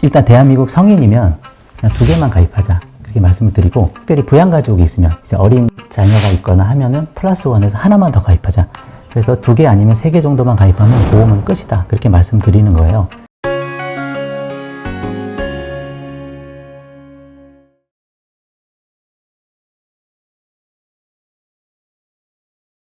일단 대한민국 성인이면 그냥 2개만 가입하자. 그렇게 말씀을 드리고, 특별히 부양가족이 있으면, 이제 어린 자녀가 있거나 하면은 플러스 원에서 하나만 더 가입하자. 그래서 2개 아니면 3개 정도만 가입하면 보험은 끝이다. 그렇게 말씀드리는 거예요.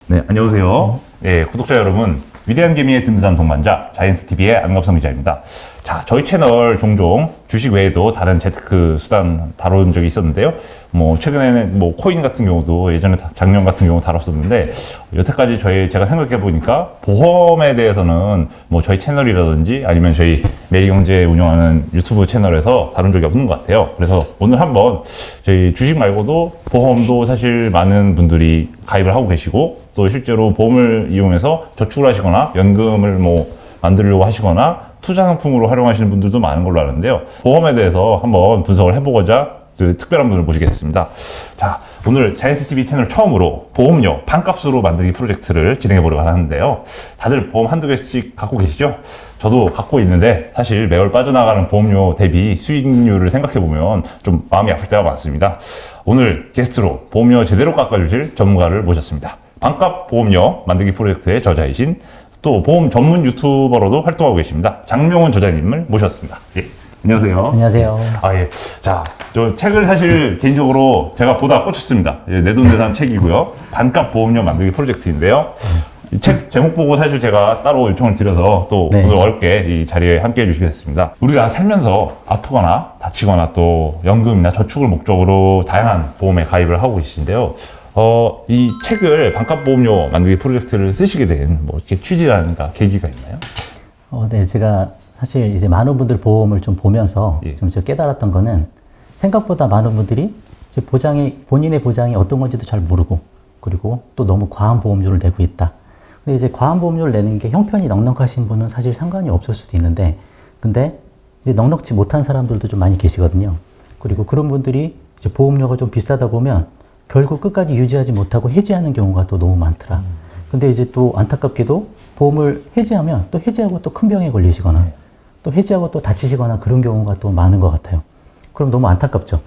네, 안녕하세요. 예, 구독자 여러분, 위대한 개미의 든든한 동반자 자이언트TV의 안갑성 기자입니다. 자, 저희 채널 종종 주식 외에도 다른 재테크 수단 다룬 적이 있었는데요. 뭐 최근에는 뭐 코인 같은 경우도 예전에 작년 같은 경우 다뤘었는데, 여태까지 제가 생각해 보니까 보험에 대해서는 뭐 저희 채널이라든지 아니면 저희 매일경제 운영하는 유튜브 채널에서 다룬 적이 없는 것 같아요. 그래서 오늘 한번 저희 주식 말고도 보험도 사실 많은 분들이 가입을 하고 계시고, 또 실제로 보험을 이용해서 저축을 하시거나 연금을 뭐 만들려고 하시거나 투자 상품으로 활용하시는 분들도 많은 걸로 아는데요. 보험에 대해서 한번 분석을 해보고자 특별한 분을 모시게 됐습니다. 자, 오늘 자이언트TV 채널 처음으로 보험료 반값으로 만들기 프로젝트를 진행해 보려고 하는데요. 다들 보험 한두 개씩 갖고 계시죠? 저도 갖고 있는데 사실 매월 빠져나가는 보험료 대비 수익률을 생각해 보면 좀 마음이 아플 때가 많습니다. 오늘 게스트로 보험료 제대로 깎아주실 전문가를 모셨습니다. 반값 보험료 만들기 프로젝트의 저자이신, 또 보험 전문 유튜버로도 활동하고 계십니다. 장명훈 저자님을 모셨습니다. 예, 안녕하세요. 안녕하세요. 예. 자, 저 책을 사실 개인적으로 제가 보다 꽂혔습니다. 내돈내산 책이고요. 반값 보험료 만들기 프로젝트인데요. 이 책 제목 보고 사실 제가 따로 요청을 드려서 또 네. 오늘 어렵게 이 자리에 함께 해주시게 됐습니다. 우리가 살면서 아프거나 다치거나 또 연금이나 저축을 목적으로 다양한 보험에 가입을 하고 계신데요. 이 책을 반값 보험료 만들기 프로젝트를 쓰시게 된 뭐 이렇게 취지라든가 계기가 있나요? 네, 제가 사실 이제 많은 분들 보험을 좀 보면서 예. 좀 제가 깨달았던 거는, 생각보다 많은 분들이 이제 본인의 보장이 어떤 건지도 잘 모르고, 그리고 또 너무 과한 보험료를 내고 있다. 근데 이제 과한 보험료를 내는 게 형편이 넉넉하신 분은 사실 상관이 없을 수도 있는데, 근데 이제 넉넉지 못한 사람들도 좀 많이 계시거든요. 그리고 그런 분들이 이제 보험료가 좀 비싸다 보면 결국 끝까지 유지하지 못하고 해지하는 경우가 또 너무 많더라. 근데 이제 또 안타깝게도 보험을 해지하면 또 해지하고 또 큰 병에 걸리시거나 또 해지하고 또 다치시거나 그런 경우가 또 많은 것 같아요. 그럼 너무 안타깝죠.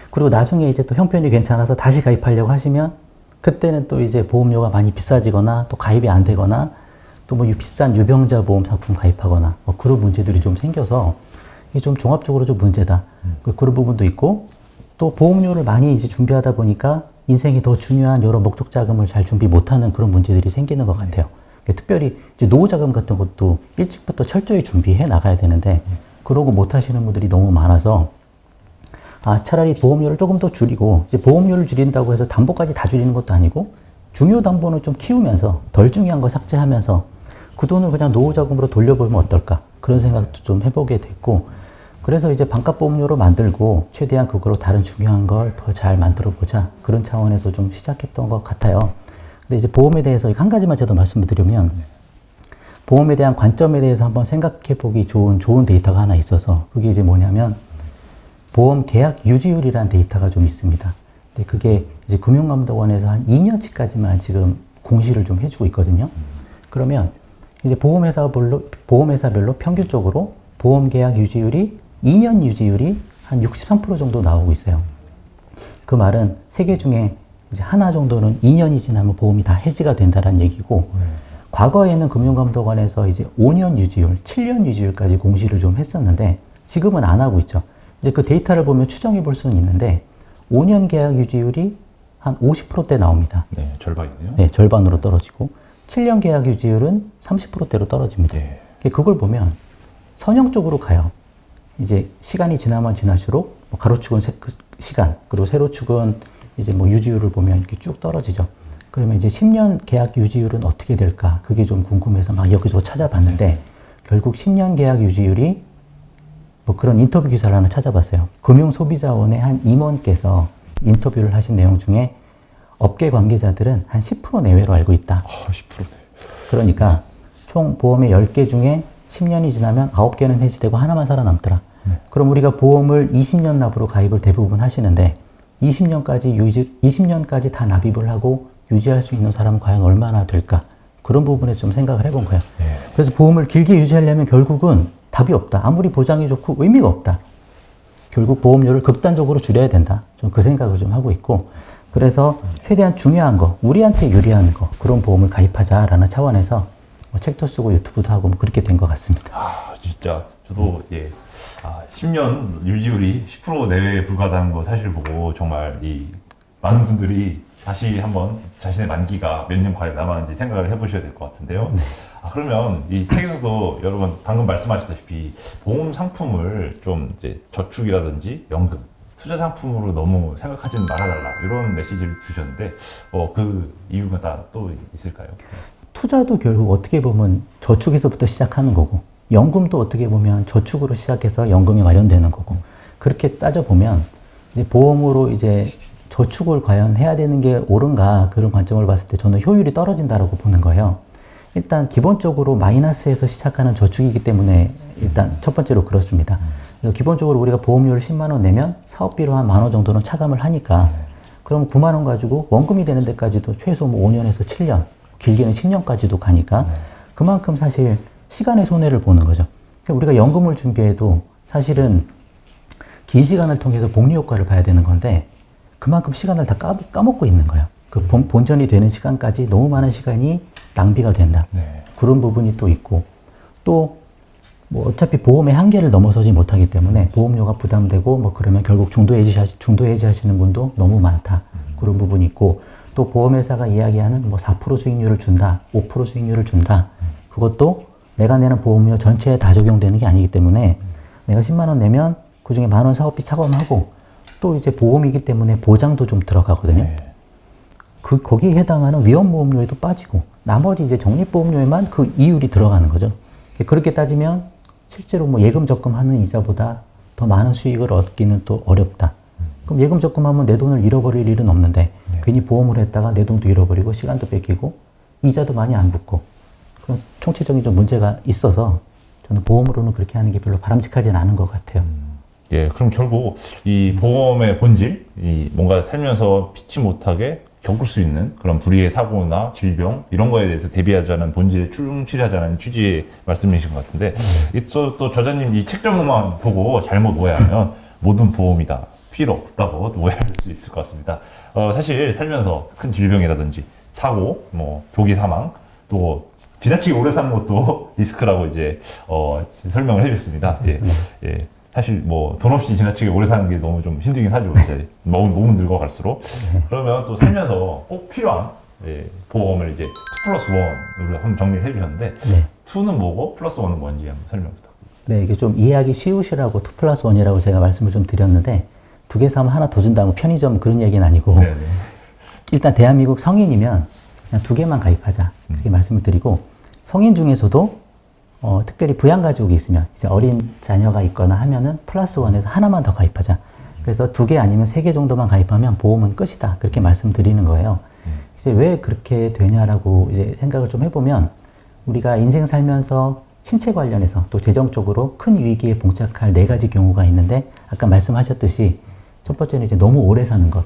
그리고 나중에 이제 또 형편이 괜찮아서 다시 가입하려고 하시면 그때는 또 이제 보험료가 많이 비싸지거나 또 가입이 안 되거나 또 뭐 비싼 유병자 보험 상품 가입하거나 뭐 그런 문제들이 좀 생겨서 이게 좀 종합적으로 좀 문제다. 그런 부분도 있고, 또 보험료를 많이 이제 준비하다 보니까 인생이 더 중요한 여러 목적 자금을 잘 준비 못하는 그런 문제들이 생기는 것 같아요. 특별히 이제 노후 자금 같은 것도 일찍부터 철저히 준비해 나가야 되는데, 그러고 못 하시는 분들이 너무 많아서, 차라리 보험료를 조금 더 줄이고, 이제 보험료를 줄인다고 해서 담보까지 다 줄이는 것도 아니고, 중요 담보는 좀 키우면서 덜 중요한 거 삭제하면서 그 돈을 그냥 노후 자금으로 돌려보면 어떨까, 그런 생각도 좀 해보게 됐고, 그래서 이제 반값 보험료로 만들고 최대한 그거로 다른 중요한 걸 더 잘 만들어 보자, 그런 차원에서 좀 시작했던 것 같아요. 근데 이제 보험에 대해서 한 가지만 제가 말씀을 드리면, 보험에 대한 관점에 대해서 한번 생각해 보기 좋은 데이터가 하나 있어서, 그게 이제 뭐냐면 보험 계약 유지율이라는 데이터가 좀 있습니다. 근데 그게 이제 금융감독원에서 한 2년치까지만 지금 공시를 좀 해주고 있거든요. 그러면 이제 보험회사별로 평균적으로 보험 계약 유지율이 2년 유지율이 한 63% 정도 나오고 있어요. 그 말은 3개 중에 이제 하나 정도는 2년이 지나면 보험이 다 해지가 된다는 얘기고, 과거에는 금융감독원에서 이제 5년 유지율, 7년 유지율까지 공시를 좀 했었는데 지금은 안 하고 있죠. 이제 그 데이터를 보면 추정해 볼 수는 있는데 5년 계약 유지율이 한 50%대 나옵니다. 네, 절반이네요. 네, 절반으로 떨어지고 7년 계약 유지율은 30%대로 떨어집니다. 네. 그걸 보면 선형적으로 가요. 이제 시간이 지나면 지날수록 뭐 가로축은 시간, 그리고 세로축은 이제 뭐 유지율을 보면 이렇게 쭉 떨어지죠. 그러면 이제 10년 계약 유지율은 어떻게 될까? 그게 좀 궁금해서 막 여기저기 찾아봤는데, 결국 10년 계약 유지율이 뭐 그런 인터뷰 기사를 하나 찾아봤어요. 금융소비자원의 한 임원께서 인터뷰를 하신 내용 중에 업계 관계자들은 한 10% 내외로 알고 있다. 10%네. 그러니까 총 보험의 10개 중에 10년이 지나면 9개는 해지되고 하나만 살아남더라. 그럼 우리가 보험을 20년 납으로 가입을 대부분 하시는데 20년까지 다 납입을 하고 유지할 수 있는 사람은 과연 얼마나 될까? 그런 부분에 좀 생각을 해본 거예요. 그래서 보험을 길게 유지하려면 결국은 답이 없다. 아무리 보장이 좋고 의미가 없다. 결국 보험료를 극단적으로 줄여야 된다. 좀 그 생각을 좀 하고 있고, 그래서 최대한 중요한 거, 우리한테 유리한 거, 그런 보험을 가입하자라는 차원에서 뭐 책도 쓰고 유튜브도 하고 뭐 그렇게 된 것 같습니다. 아, 진짜 저도 10년 유지율이 10% 내외에 불과하다는 거 사실 보고 정말 이 많은 분들이 다시 한번 자신의 만기가 몇 년 과연 남았는지 생각을 해보셔야 될 것 같은데요. 그러면 이 책에서도 여러분 방금 말씀하셨다시피 보험 상품을 좀 이제 저축이라든지 연금, 투자 상품으로 너무 생각하지는 말아달라 이런 메시지를 주셨는데 그 이유가 다 또 있을까요? 투자도 결국 어떻게 보면 저축에서부터 시작하는 거고, 연금도 어떻게 보면 저축으로 시작해서 연금이 마련되는 거고, 그렇게 따져보면 이제 보험으로 이제 저축을 과연 해야 되는 게 옳은가, 그런 관점을 봤을 때 저는 효율이 떨어진다라고 보는 거예요. 일단 기본적으로 마이너스에서 시작하는 저축이기 때문에 일단 첫 번째로 그렇습니다. 기본적으로 우리가 보험료를 10만 원 내면 사업비로 한 10,000원 정도는 차감을 하니까, 그럼 9만 원 가지고 원금이 되는 데까지도 최소 뭐 5년에서 7년, 길게는 10년까지도 가니까 그만큼 사실 시간의 손해를 보는 거죠. 그러니까 우리가 연금을 준비해도 사실은 긴 시간을 통해서 복리 효과를 봐야 되는 건데, 그만큼 시간을 다 까먹고 있는 거예요. 그 본전이 되는 시간까지 너무 많은 시간이 낭비가 된다. 네. 그런 부분이 또 있고, 또 뭐 어차피 보험의 한계를 넘어서지 못하기 때문에 보험료가 부담되고 뭐 그러면 결국 중도 해지하시는 분도 너무 많다. 그런 부분이 있고, 또 보험회사가 이야기하는 뭐 4% 수익률을 준다, 5% 수익률을 준다. 그것도 내가 내는 보험료 전체에 다 적용되는 게 아니기 때문에 내가 10만 원 내면 그 중에 10,000원 사업비 차감하고, 또 이제 보험이기 때문에 보장도 좀 들어가거든요. 네. 거기에 해당하는 위험보험료에도 빠지고, 나머지 이제 적립보험료에만 그 이율이 들어가는 거죠. 그렇게 따지면 실제로 뭐 예금 적금하는 이자보다 더 많은 수익을 얻기는 또 어렵다. 그럼 예금 적금하면 내 돈을 잃어버릴 일은 없는데, 괜히 보험을 했다가 내 돈도 잃어버리고 시간도 뺏기고 이자도 많이 안 붙고, 그런 총체적인 좀 문제가 있어서 저는 보험으로는 그렇게 하는 게 별로 바람직하진 않은 것 같아요. 예, 그럼 결국 이 보험의 본질, 이 뭔가 살면서 피치 못하게 겪을 수 있는 그런 불의의 사고나 질병 이런 거에 대해서 대비하자는 본질에 충실하자는 취지의 말씀이신 것 같은데, 또 저자님 이 책 제목만 보고 잘못 오해하면 모든 보험이다, 필요 없다고 오해할 수 있을 것 같습니다. 사실 살면서 큰 질병이라든지 사고, 뭐 조기 사망, 또 지나치게 오래 사는 것도 리스크라고 이제 설명을 해주셨습니다. 예. 사실 뭐 돈 없이 지나치게 오래 사는 게 너무 좀 힘들긴 하죠. 이제 몸은 늙어갈수록. 그러면 또 살면서 꼭 필요한 보험을 이제 2+1으로 한번 정리를 해주셨는데, 네. 2는 뭐고 플러스 1은 뭔지 한번 설명 부탁드립니다. 네, 이게 좀 이해하기 쉬우시라고 2+1이라고 제가 말씀을 좀 드렸는데, 2개 사면 하나 더 준다고 편의점 그런 얘기는 아니고, 네네. 일단 대한민국 성인이면 그냥 2개만 가입하자, 그렇게 말씀을 드리고, 성인 중에서도 특별히 부양가족이 있으면, 이제 어린 자녀가 있거나 하면은 +1에서 하나만 더 가입하자. 그래서 2개 아니면 3개 정도만 가입하면 보험은 끝이다. 그렇게 말씀드리는 거예요. 이제 왜 그렇게 되냐라고 이제 생각을 좀 해보면, 우리가 인생 살면서 신체 관련해서 또 재정적으로 큰 위기에 봉착할 4가지 경우가 있는데, 아까 말씀하셨듯이 첫 번째는 이제 너무 오래 사는 것.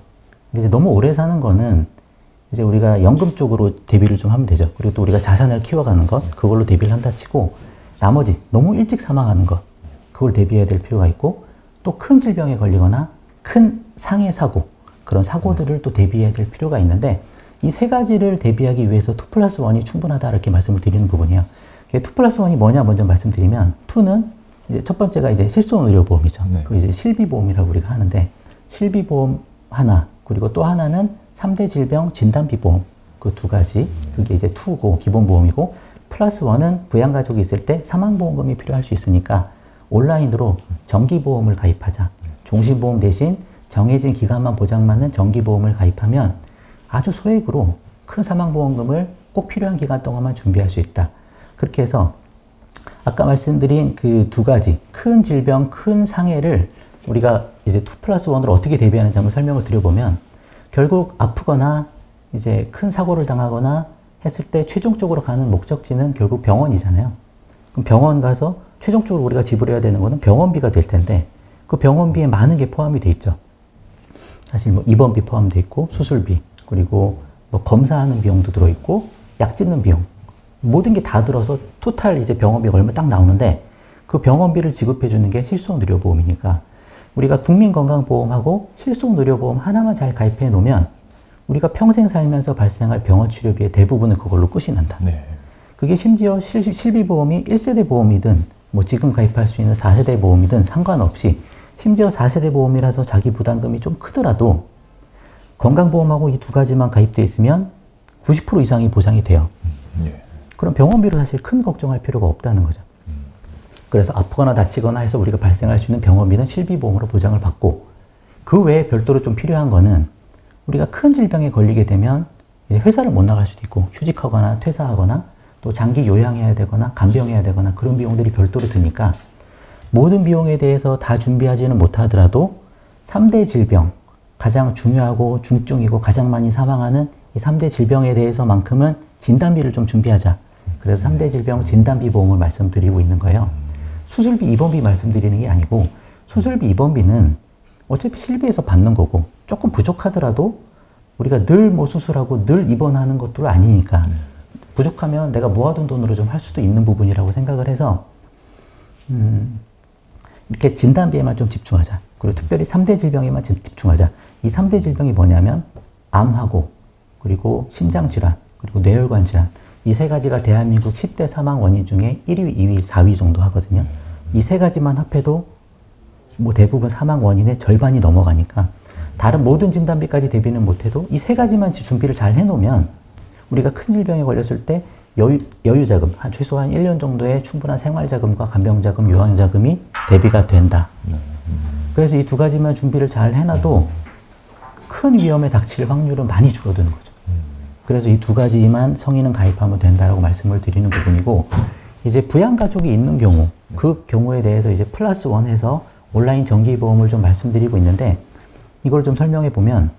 이제 너무 오래 사는 거는 이제 우리가 연금 쪽으로 대비를 좀 하면 되죠. 그리고 또 우리가 자산을 키워가는 것, 그걸로 대비를 한다 치고, 나머지 너무 일찍 사망하는 것, 그걸 대비해야 될 필요가 있고, 또 큰 질병에 걸리거나 큰 상해 사고, 그런 사고들을 또 대비해야 될 필요가 있는데, 이 3가지를 대비하기 위해서 2+1이 충분하다, 이렇게 말씀을 드리는 부분이에요. 2+1이 뭐냐 먼저 말씀드리면, 2는 이제 첫 번째가 이제 실손 의료보험이죠. 네. 그 이제 실비보험이라고 우리가 하는데, 실비보험 하나, 그리고 또 하나는 3대 질병 진단비보험, 그 2가지, 그게 이제 2고 기본보험이고, +1은 부양가족이 있을 때 사망보험금이 필요할 수 있으니까 온라인으로 정기보험을 가입하자. 종신보험 대신 정해진 기간만 보장받는 정기보험을 가입하면 아주 소액으로 큰 사망보험금을 꼭 필요한 기간 동안만 준비할 수 있다. 그렇게 해서 아까 말씀드린 그 2가지 큰 질병, 큰 상해를 우리가 이제 2+1으로 어떻게 대비하는지 한번 설명을 드려보면, 결국 아프거나 이제 큰 사고를 당하거나 했을 때 최종적으로 가는 목적지는 결국 병원이잖아요. 그럼 병원 가서 최종적으로 우리가 지불해야 되는 거는 병원비가 될 텐데, 그 병원비에 많은 게 포함이 돼 있죠. 사실 뭐 입원비 포함돼 있고, 수술비, 그리고 뭐 검사하는 비용도 들어있고, 약 짓는 비용, 모든 게 다 들어서 토탈 이제 병원비가 얼마 딱 나오는데, 그 병원비를 지급해 주는 게 실손의료보험이니까 우리가 국민건강보험하고 실손의료보험 하나만 잘 가입해 놓으면 우리가 평생 살면서 발생할 병원 치료비의 대부분은 그걸로 끝이 난다. 네. 그게 심지어 실비보험이 1세대 보험이든 뭐 지금 가입할 수 있는 4세대 보험이든 상관없이 심지어 4세대 보험이라서 자기 부담금이 좀 크더라도 건강보험하고 이 두 가지만 가입돼 있으면 90% 이상이 보장이 돼요. 예. 그럼 병원비로 사실 큰 걱정할 필요가 없다는 거죠. 그래서 아프거나 다치거나 해서 우리가 발생할 수 있는 병원비는 실비보험으로 보장을 받고 그 외에 별도로 좀 필요한 거는 우리가 큰 질병에 걸리게 되면 이제 회사를 못 나갈 수도 있고 휴직하거나 퇴사하거나 또 장기 요양해야 되거나 간병해야 되거나 그런 비용들이 별도로 드니까 모든 비용에 대해서 다 준비하지는 못하더라도 3대 질병, 가장 중요하고 중증이고 가장 많이 사망하는 이 3대 질병에 대해서만큼은 진단비를 좀 준비하자. 그래서 3대 질병 진단비 보험을 말씀드리고 있는 거예요. 수술비, 입원비 말씀드리는 게 아니고 수술비, 입원비는 어차피 실비에서 받는 거고 조금 부족하더라도 우리가 늘 뭐 수술하고 늘 입원하는 것도 아니니까 부족하면 내가 모아둔 돈으로 좀 할 수도 있는 부분이라고 생각을 해서 이렇게 진단비에만 좀 집중하자. 그리고 특별히 3대 질병에만 집중하자. 이 3대 질병이 뭐냐면 암하고 그리고 심장질환 그리고 뇌혈관 질환 이 세 가지가 대한민국 10대 사망 원인 중에 1위, 2위, 4위 정도 하거든요. 이 세 가지만 합해도 뭐 대부분 사망 원인의 절반이 넘어가니까 다른 모든 진단비까지 대비는 못해도 이 세 가지만 준비를 잘 해놓으면 우리가 큰 질병에 걸렸을 때 여유자금, 한 최소한 1년 정도의 충분한 생활자금과 간병자금, 요양자금이 대비가 된다. 그래서 이 두 가지만 준비를 잘 해놔도 큰 위험에 닥칠 확률은 많이 줄어드는 거죠. 그래서 이 두 가지만 성인은 가입하면 된다라고 말씀을 드리는 부분이고, 이제 부양가족이 있는 경우, 그 경우에 대해서 이제 플러스 원 해서 온라인 정기보험을 좀 말씀드리고 있는데, 이걸 좀 설명해 보면,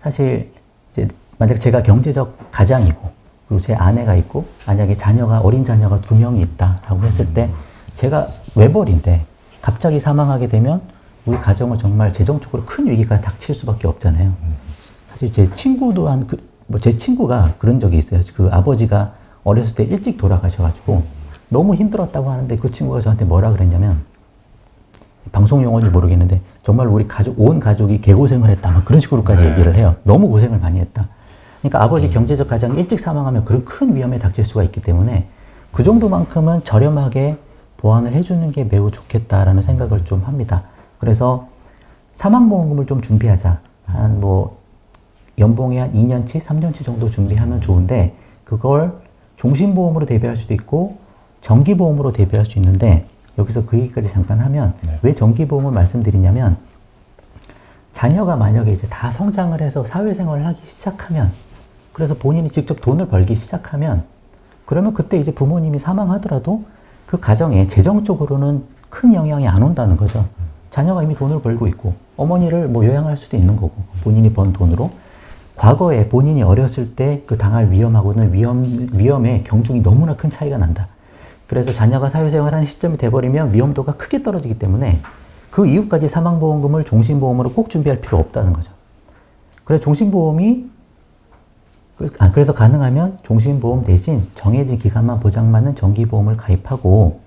사실 이제 만약 제가 경제적 가장이고, 그리고 제 아내가 있고, 만약에 어린 자녀가 2명이 있다라고 했을 때, 제가 외벌인데 갑자기 사망하게 되면 우리 가정은 정말 재정적으로 큰 위기가 닥칠 수밖에 없잖아요. 사실 제 친구도 제 친구가 그런 적이 있어요. 그 아버지가 어렸을 때 일찍 돌아가셔가지고 너무 힘들었다고 하는데 그 친구가 저한테 뭐라 그랬냐면, 방송 용어인지 모르겠는데 정말 우리 온 가족이 개고생을 했다. 막 그런 식으로까지 얘기를 해요. 너무 고생을 많이 했다. 그러니까 아버지 경제적 가장이 일찍 사망하면 그런 큰 위험에 닥칠 수가 있기 때문에 그 정도만큼은 저렴하게 보완을 해주는 게 매우 좋겠다라는 생각을 좀 합니다. 그래서 사망보험금을 좀 준비하자. 한 연봉이 한 2년치, 3년치 정도 준비하면 좋은데, 그걸 종신보험으로 대비할 수도 있고 정기보험으로 대비할 수 있는데, 여기서 그 얘기까지 잠깐 하면, 왜 정기보험을 말씀드리냐면, 자녀가 만약에 이제 다 성장을 해서 사회생활을 하기 시작하면, 그래서 본인이 직접 돈을 벌기 시작하면, 그러면 그때 이제 부모님이 사망하더라도 그 가정에 재정적으로는 큰 영향이 안 온다는 거죠. 자녀가 이미 돈을 벌고 있고, 어머니를 요양할 수도 있는 거고, 본인이 번 돈으로. 과거에 본인이 어렸을 때 그 당할 위험하고는 위험의 경중이 너무나 큰 차이가 난다. 그래서 자녀가 사회생활하는 시점이 돼버리면 위험도가 크게 떨어지기 때문에 그 이후까지 사망보험금을 종신보험으로 꼭 준비할 필요 없다는 거죠. 그래서 그래서 가능하면 종신보험 대신 정해진 기간만 보장받는 정기보험을 가입하고,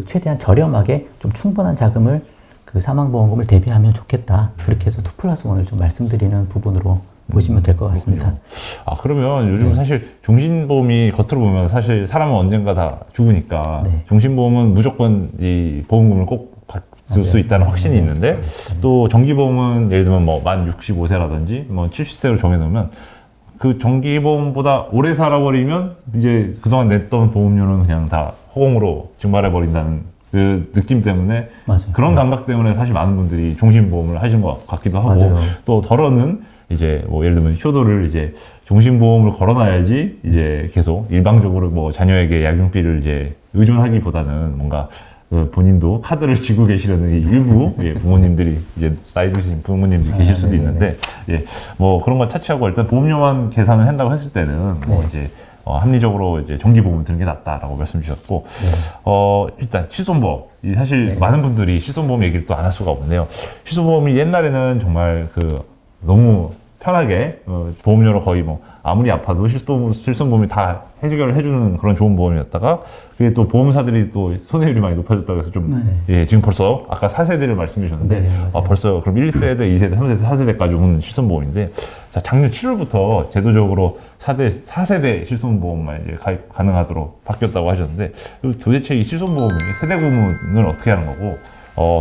최대한 저렴하게 좀 충분한 자금을 그 사망보험금을 대비하면 좋겠다. 그렇게 해서 2+1을 좀 말씀드리는 부분으로 보시면 될 것 같습니다. 그러면 요즘 사실 종신보험이 겉으로 보면 사실 사람은 언젠가 다 죽으니까 종신보험은 무조건 이 보험금을 꼭 받을 수 있다는 확신이 있는데, 또 정기보험은 예를 들면 만 65세라든지 70세로 정해놓으면 그 정기보험보다 오래 살아버리면 이제 그동안 냈던 보험료는 그냥 다 허공으로 증발해버린다는 그 느낌 때문에, 그런 감각 때문에 사실 많은 분들이 종신보험을 하신 것 같기도 하고, 또 덜어는 이제 예를 들면 효도를 이제 종신보험을 걸어놔야지 이제 계속 일방적으로 자녀에게 약용비를 이제 의존하기보다는 뭔가 본인도 카드를 쥐고 계시려는 일부 부모님들이 이제 나이 드신 부모님들이 계실 수도 있는데, 그런 건 차치하고 일단 보험료만 계산을 한다고 했을 때는 이제 합리적으로 이제 정기보험을 드는 게 낫다라고 말씀 주셨고, 일단 실손보험. 사실 많은 분들이 실손보험 얘기를 또 안 할 수가 없는데요. 실손보험이 옛날에는 정말 너무 편하게 보험료로 거의 뭐 아무리 아파도 실손보험이 다 해결을 해주는 그런 좋은 보험이었다가 그게 또 보험사들이 또 손해율이 많이 높아졌다고 해서 좀 예, 지금 벌써 아까 4세대를 말씀해 주셨는데 네, 벌써 그럼 1세대, 2세대, 3세대, 4세대까지 오는 실손보험인데 자, 작년 7월부터 제도적으로 4세대 실손보험만 이제 가입 가능하도록 바뀌었다고 하셨는데 도대체 이 실손보험이 세대 구분을 어떻게 하는 거고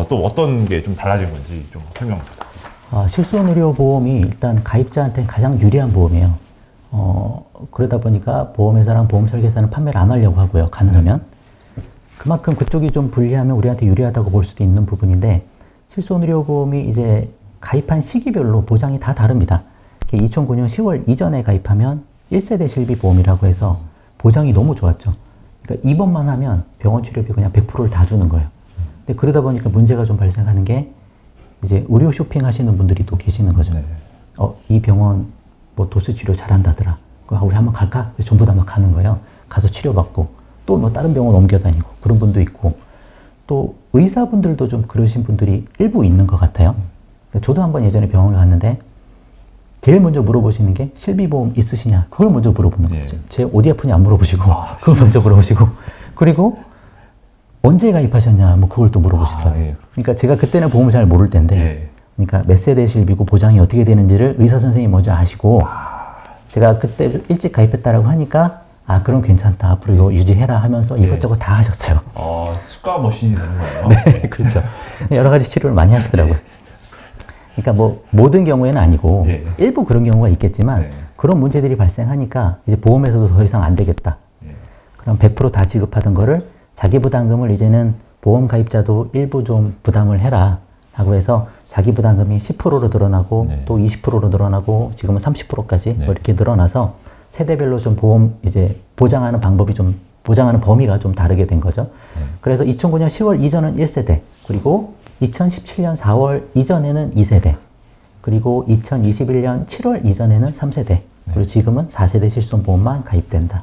또 어떤 게 좀 달라진 건지 좀 설명 부탁드립니다. 실손의료보험이 일단 가입자한테 가장 유리한 보험이에요. 그러다 보니까 보험회사랑 보험설계사는 판매를 안 하려고 하고요. 가능하면. 그만큼 그쪽이 좀 불리하면 우리한테 유리하다고 볼 수도 있는 부분인데 실손의료보험이 이제 가입한 시기별로 보장이 다 다릅니다. 2009년 10월 이전에 가입하면 1세대 실비보험이라고 해서 보장이 너무 좋았죠. 그러니까 입원만 하면 병원 치료비 그냥 100%를 다 주는 거예요. 근데 그러다 보니까 문제가 좀 발생하는 게 이제 의료 쇼핑 하시는 분들이 또 계시는 거죠. 네. 이 병원 뭐 도수 치료 잘한다더라. 우리 한번 갈까? 전부 다 막 가는 거예요. 가서 치료받고 또 뭐 다른 병원 옮겨다니고 그런 분도 있고 또 의사분들도 좀 그러신 분들이 일부 있는 것 같아요. 그러니까 저도 한번 예전에 병원을 갔는데 제일 먼저 물어보시는 게 실비보험 있으시냐? 그걸 먼저 물어보는 거죠. 예. 제 어디 아프냐 안 물어보시고 그걸 먼저 물어보시고 그리고 언제 가입하셨냐? 뭐 그걸 또 물어보시더라고요. 예. 그러니까 제가 그때는 보험을 잘 모를 때인데 예. 그러니까 몇 세대 실비고 보장이 어떻게 되는지를 의사 선생님이 먼저 아시고 제가 그때 일찍 가입했다라고 하니까 그럼 괜찮다. 앞으로 이거 유지해라 하면서 이것저것 다 하셨어요. 수가 머신이 되는 거예요. 네, 그렇죠. 여러 가지 치료를 많이 하시더라고요. 그러니까 뭐 모든 경우에는 아니고 예. 일부 그런 경우가 있겠지만 네. 그런 문제들이 발생하니까 이제 보험에서도 더 이상 안 되겠다. 예. 그럼 100% 다 지급하던 거를 자기 부담금을 이제는 보험 가입자도 일부 좀 부담을 해라 하고 해서 자기 부담금이 10%로 늘어나고 네. 또 20%로 늘어나고 지금은 30%까지 네. 뭐 이렇게 늘어나서 세대별로 좀 보험 이제 보장하는 방법이 좀 보장하는 범위가 좀 다르게 된 거죠. 그래서 2009년 10월 이전은 1세대 그리고 2017년 4월 이전에는 2세대 그리고 2021년 7월 이전에는 3세대 그리고 지금은 4세대 실손보험만 가입된다.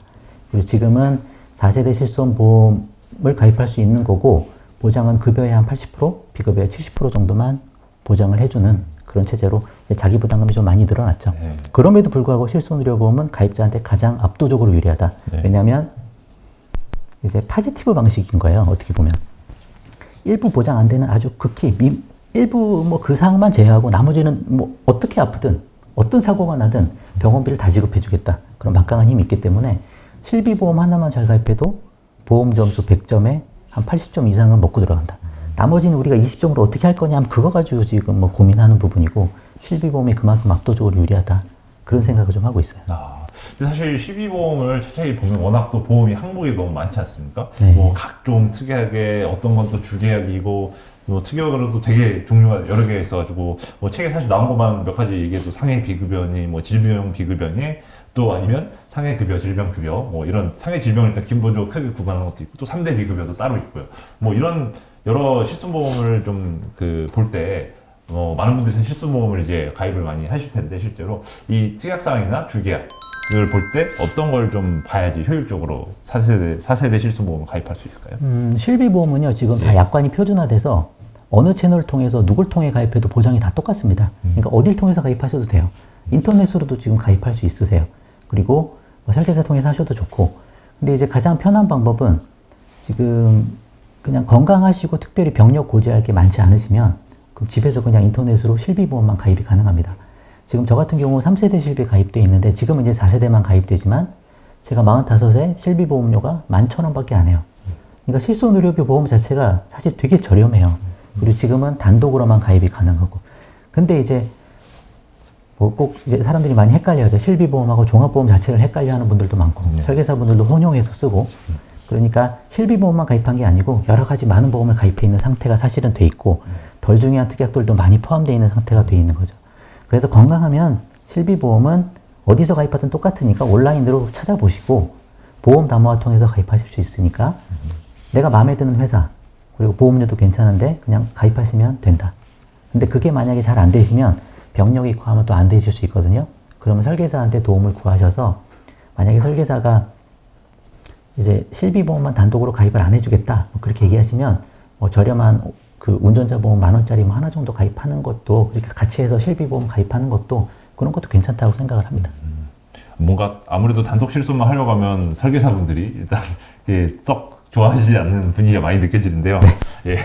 그리고 지금은 4세대 실손보험을 가입할 수 있는 거고 보장은 급여의 한 80%, 비급여의 70% 정도만 보장을 해주는 그런 체제로 이제 자기 부담금이 좀 많이 늘어났죠. 네. 그럼에도 불구하고 실손의료보험은 가입자한테 가장 압도적으로 유리하다. 네. 왜냐하면 이제 파지티브 방식인 거예요. 어떻게 보면 일부 보장 안 되는 아주 극히 일부 뭐 그 사항만 제외하고 나머지는 뭐 어떻게 아프든 어떤 사고가 나든 병원비를 다 지급해주겠다. 그런 막강한 힘이 있기 때문에 실비보험 하나만 잘 가입해도 보험 점수 100점에 한 80점 이상은 먹고 들어간다. 나머지는 우리가 20점으로 어떻게 할 거냐 하면 그거 가지고 지금 뭐 고민하는 부분이고 실비보험이 그만큼 압도적으로 유리하다. 그런 생각을 좀 하고 있어요. 근데 사실 실비보험을 차차히 보면 워낙 또 보험이 항목이 너무 많지 않습니까? 네. 뭐 각종 특이하게 어떤 건 또 주계약이고 뭐 특약으로도 되게 종류가 여러 개 있어가지고 뭐 책에 사실 나온 것만 몇 가지 얘기해도 상해 비급여니 뭐 질병 비급여니 또 아니면 상해 급여, 질병 급여 뭐 이런 상해 질병을 일단 기본적으로 크게 구분하는 것도 있고 또 3대 비급여도 따로 있고요. 뭐 이런 여러 실손보험을 좀 볼 때 많은 분들이 실손보험을 이제 가입을 많이 하실 텐데 실제로 이 특약사항이나 주계약 을 볼 때 어떤 걸 좀 봐야지 효율적으로 4세대 실손보험을 가입할 수 있을까요? 실비보험은요, 지금 다 네. 약관이 표준화돼서 어느 채널을 통해서 누굴 통해 가입해도 보장이 다 똑같습니다. 그러니까 어딜 통해서 가입하셔도 돼요. 인터넷으로도 지금 가입할 수 있으세요. 그리고 뭐 설계사 통해서 하셔도 좋고. 근데 이제 가장 편한 방법은 지금 그냥 건강하시고 특별히 병력 고지할 게 많지 않으시면 그럼 집에서 그냥 인터넷으로 실비보험만 가입이 가능합니다. 지금 저 같은 경우 3세대 실비 가입돼 있는데 지금은 이제 4세대만 가입되지만 제가 45세 실비보험료가 11,000원밖에 안 해요. 그러니까 실손의료비 보험 자체가 사실 되게 저렴해요. 그리고 지금은 단독으로만 가입이 가능하고. 근데 이제 뭐 꼭 이제 사람들이 많이 헷갈려요. 실비보험하고 종합보험 자체를 헷갈려하는 분들도 많고 설계사분들도 혼용해서 쓰고. 그러니까 실비보험만 가입한 게 아니고 여러 가지 많은 보험을 가입해 있는 상태가 사실은 돼 있고 덜 중요한 특약들도 많이 포함되어 있는 상태가 돼 있는 거죠. 그래서 건강하면 실비보험은 어디서 가입하든 똑같으니까 온라인으로 찾아보시고 보험 담화와 통해서 가입하실 수 있으니까 내가 마음에 드는 회사 그리고 보험료도 괜찮은데 그냥 가입하시면 된다. 근데 그게 만약에 잘 안 되시면 병력이 있고 하면 또 안 되실 수 있거든요. 그러면 설계사한테 도움을 구하셔서 만약에 설계사가 이제 실비보험만 단독으로 가입을 안 해주겠다 뭐 그렇게 얘기하시면 뭐 저렴한 그 운전자 보험 10,000원짜리 뭐 하나 정도 가입하는 것도 이렇게 같이 해서 실비보험 가입하는 것도 그건 그런 것도 괜찮다고 생각을 합니다. 뭔가 아무래도 단속 실손만 하려고 하면 설계사분들이 일단 썩 좋아하시지 않는 분위기가 많이 느껴지는데요. 예,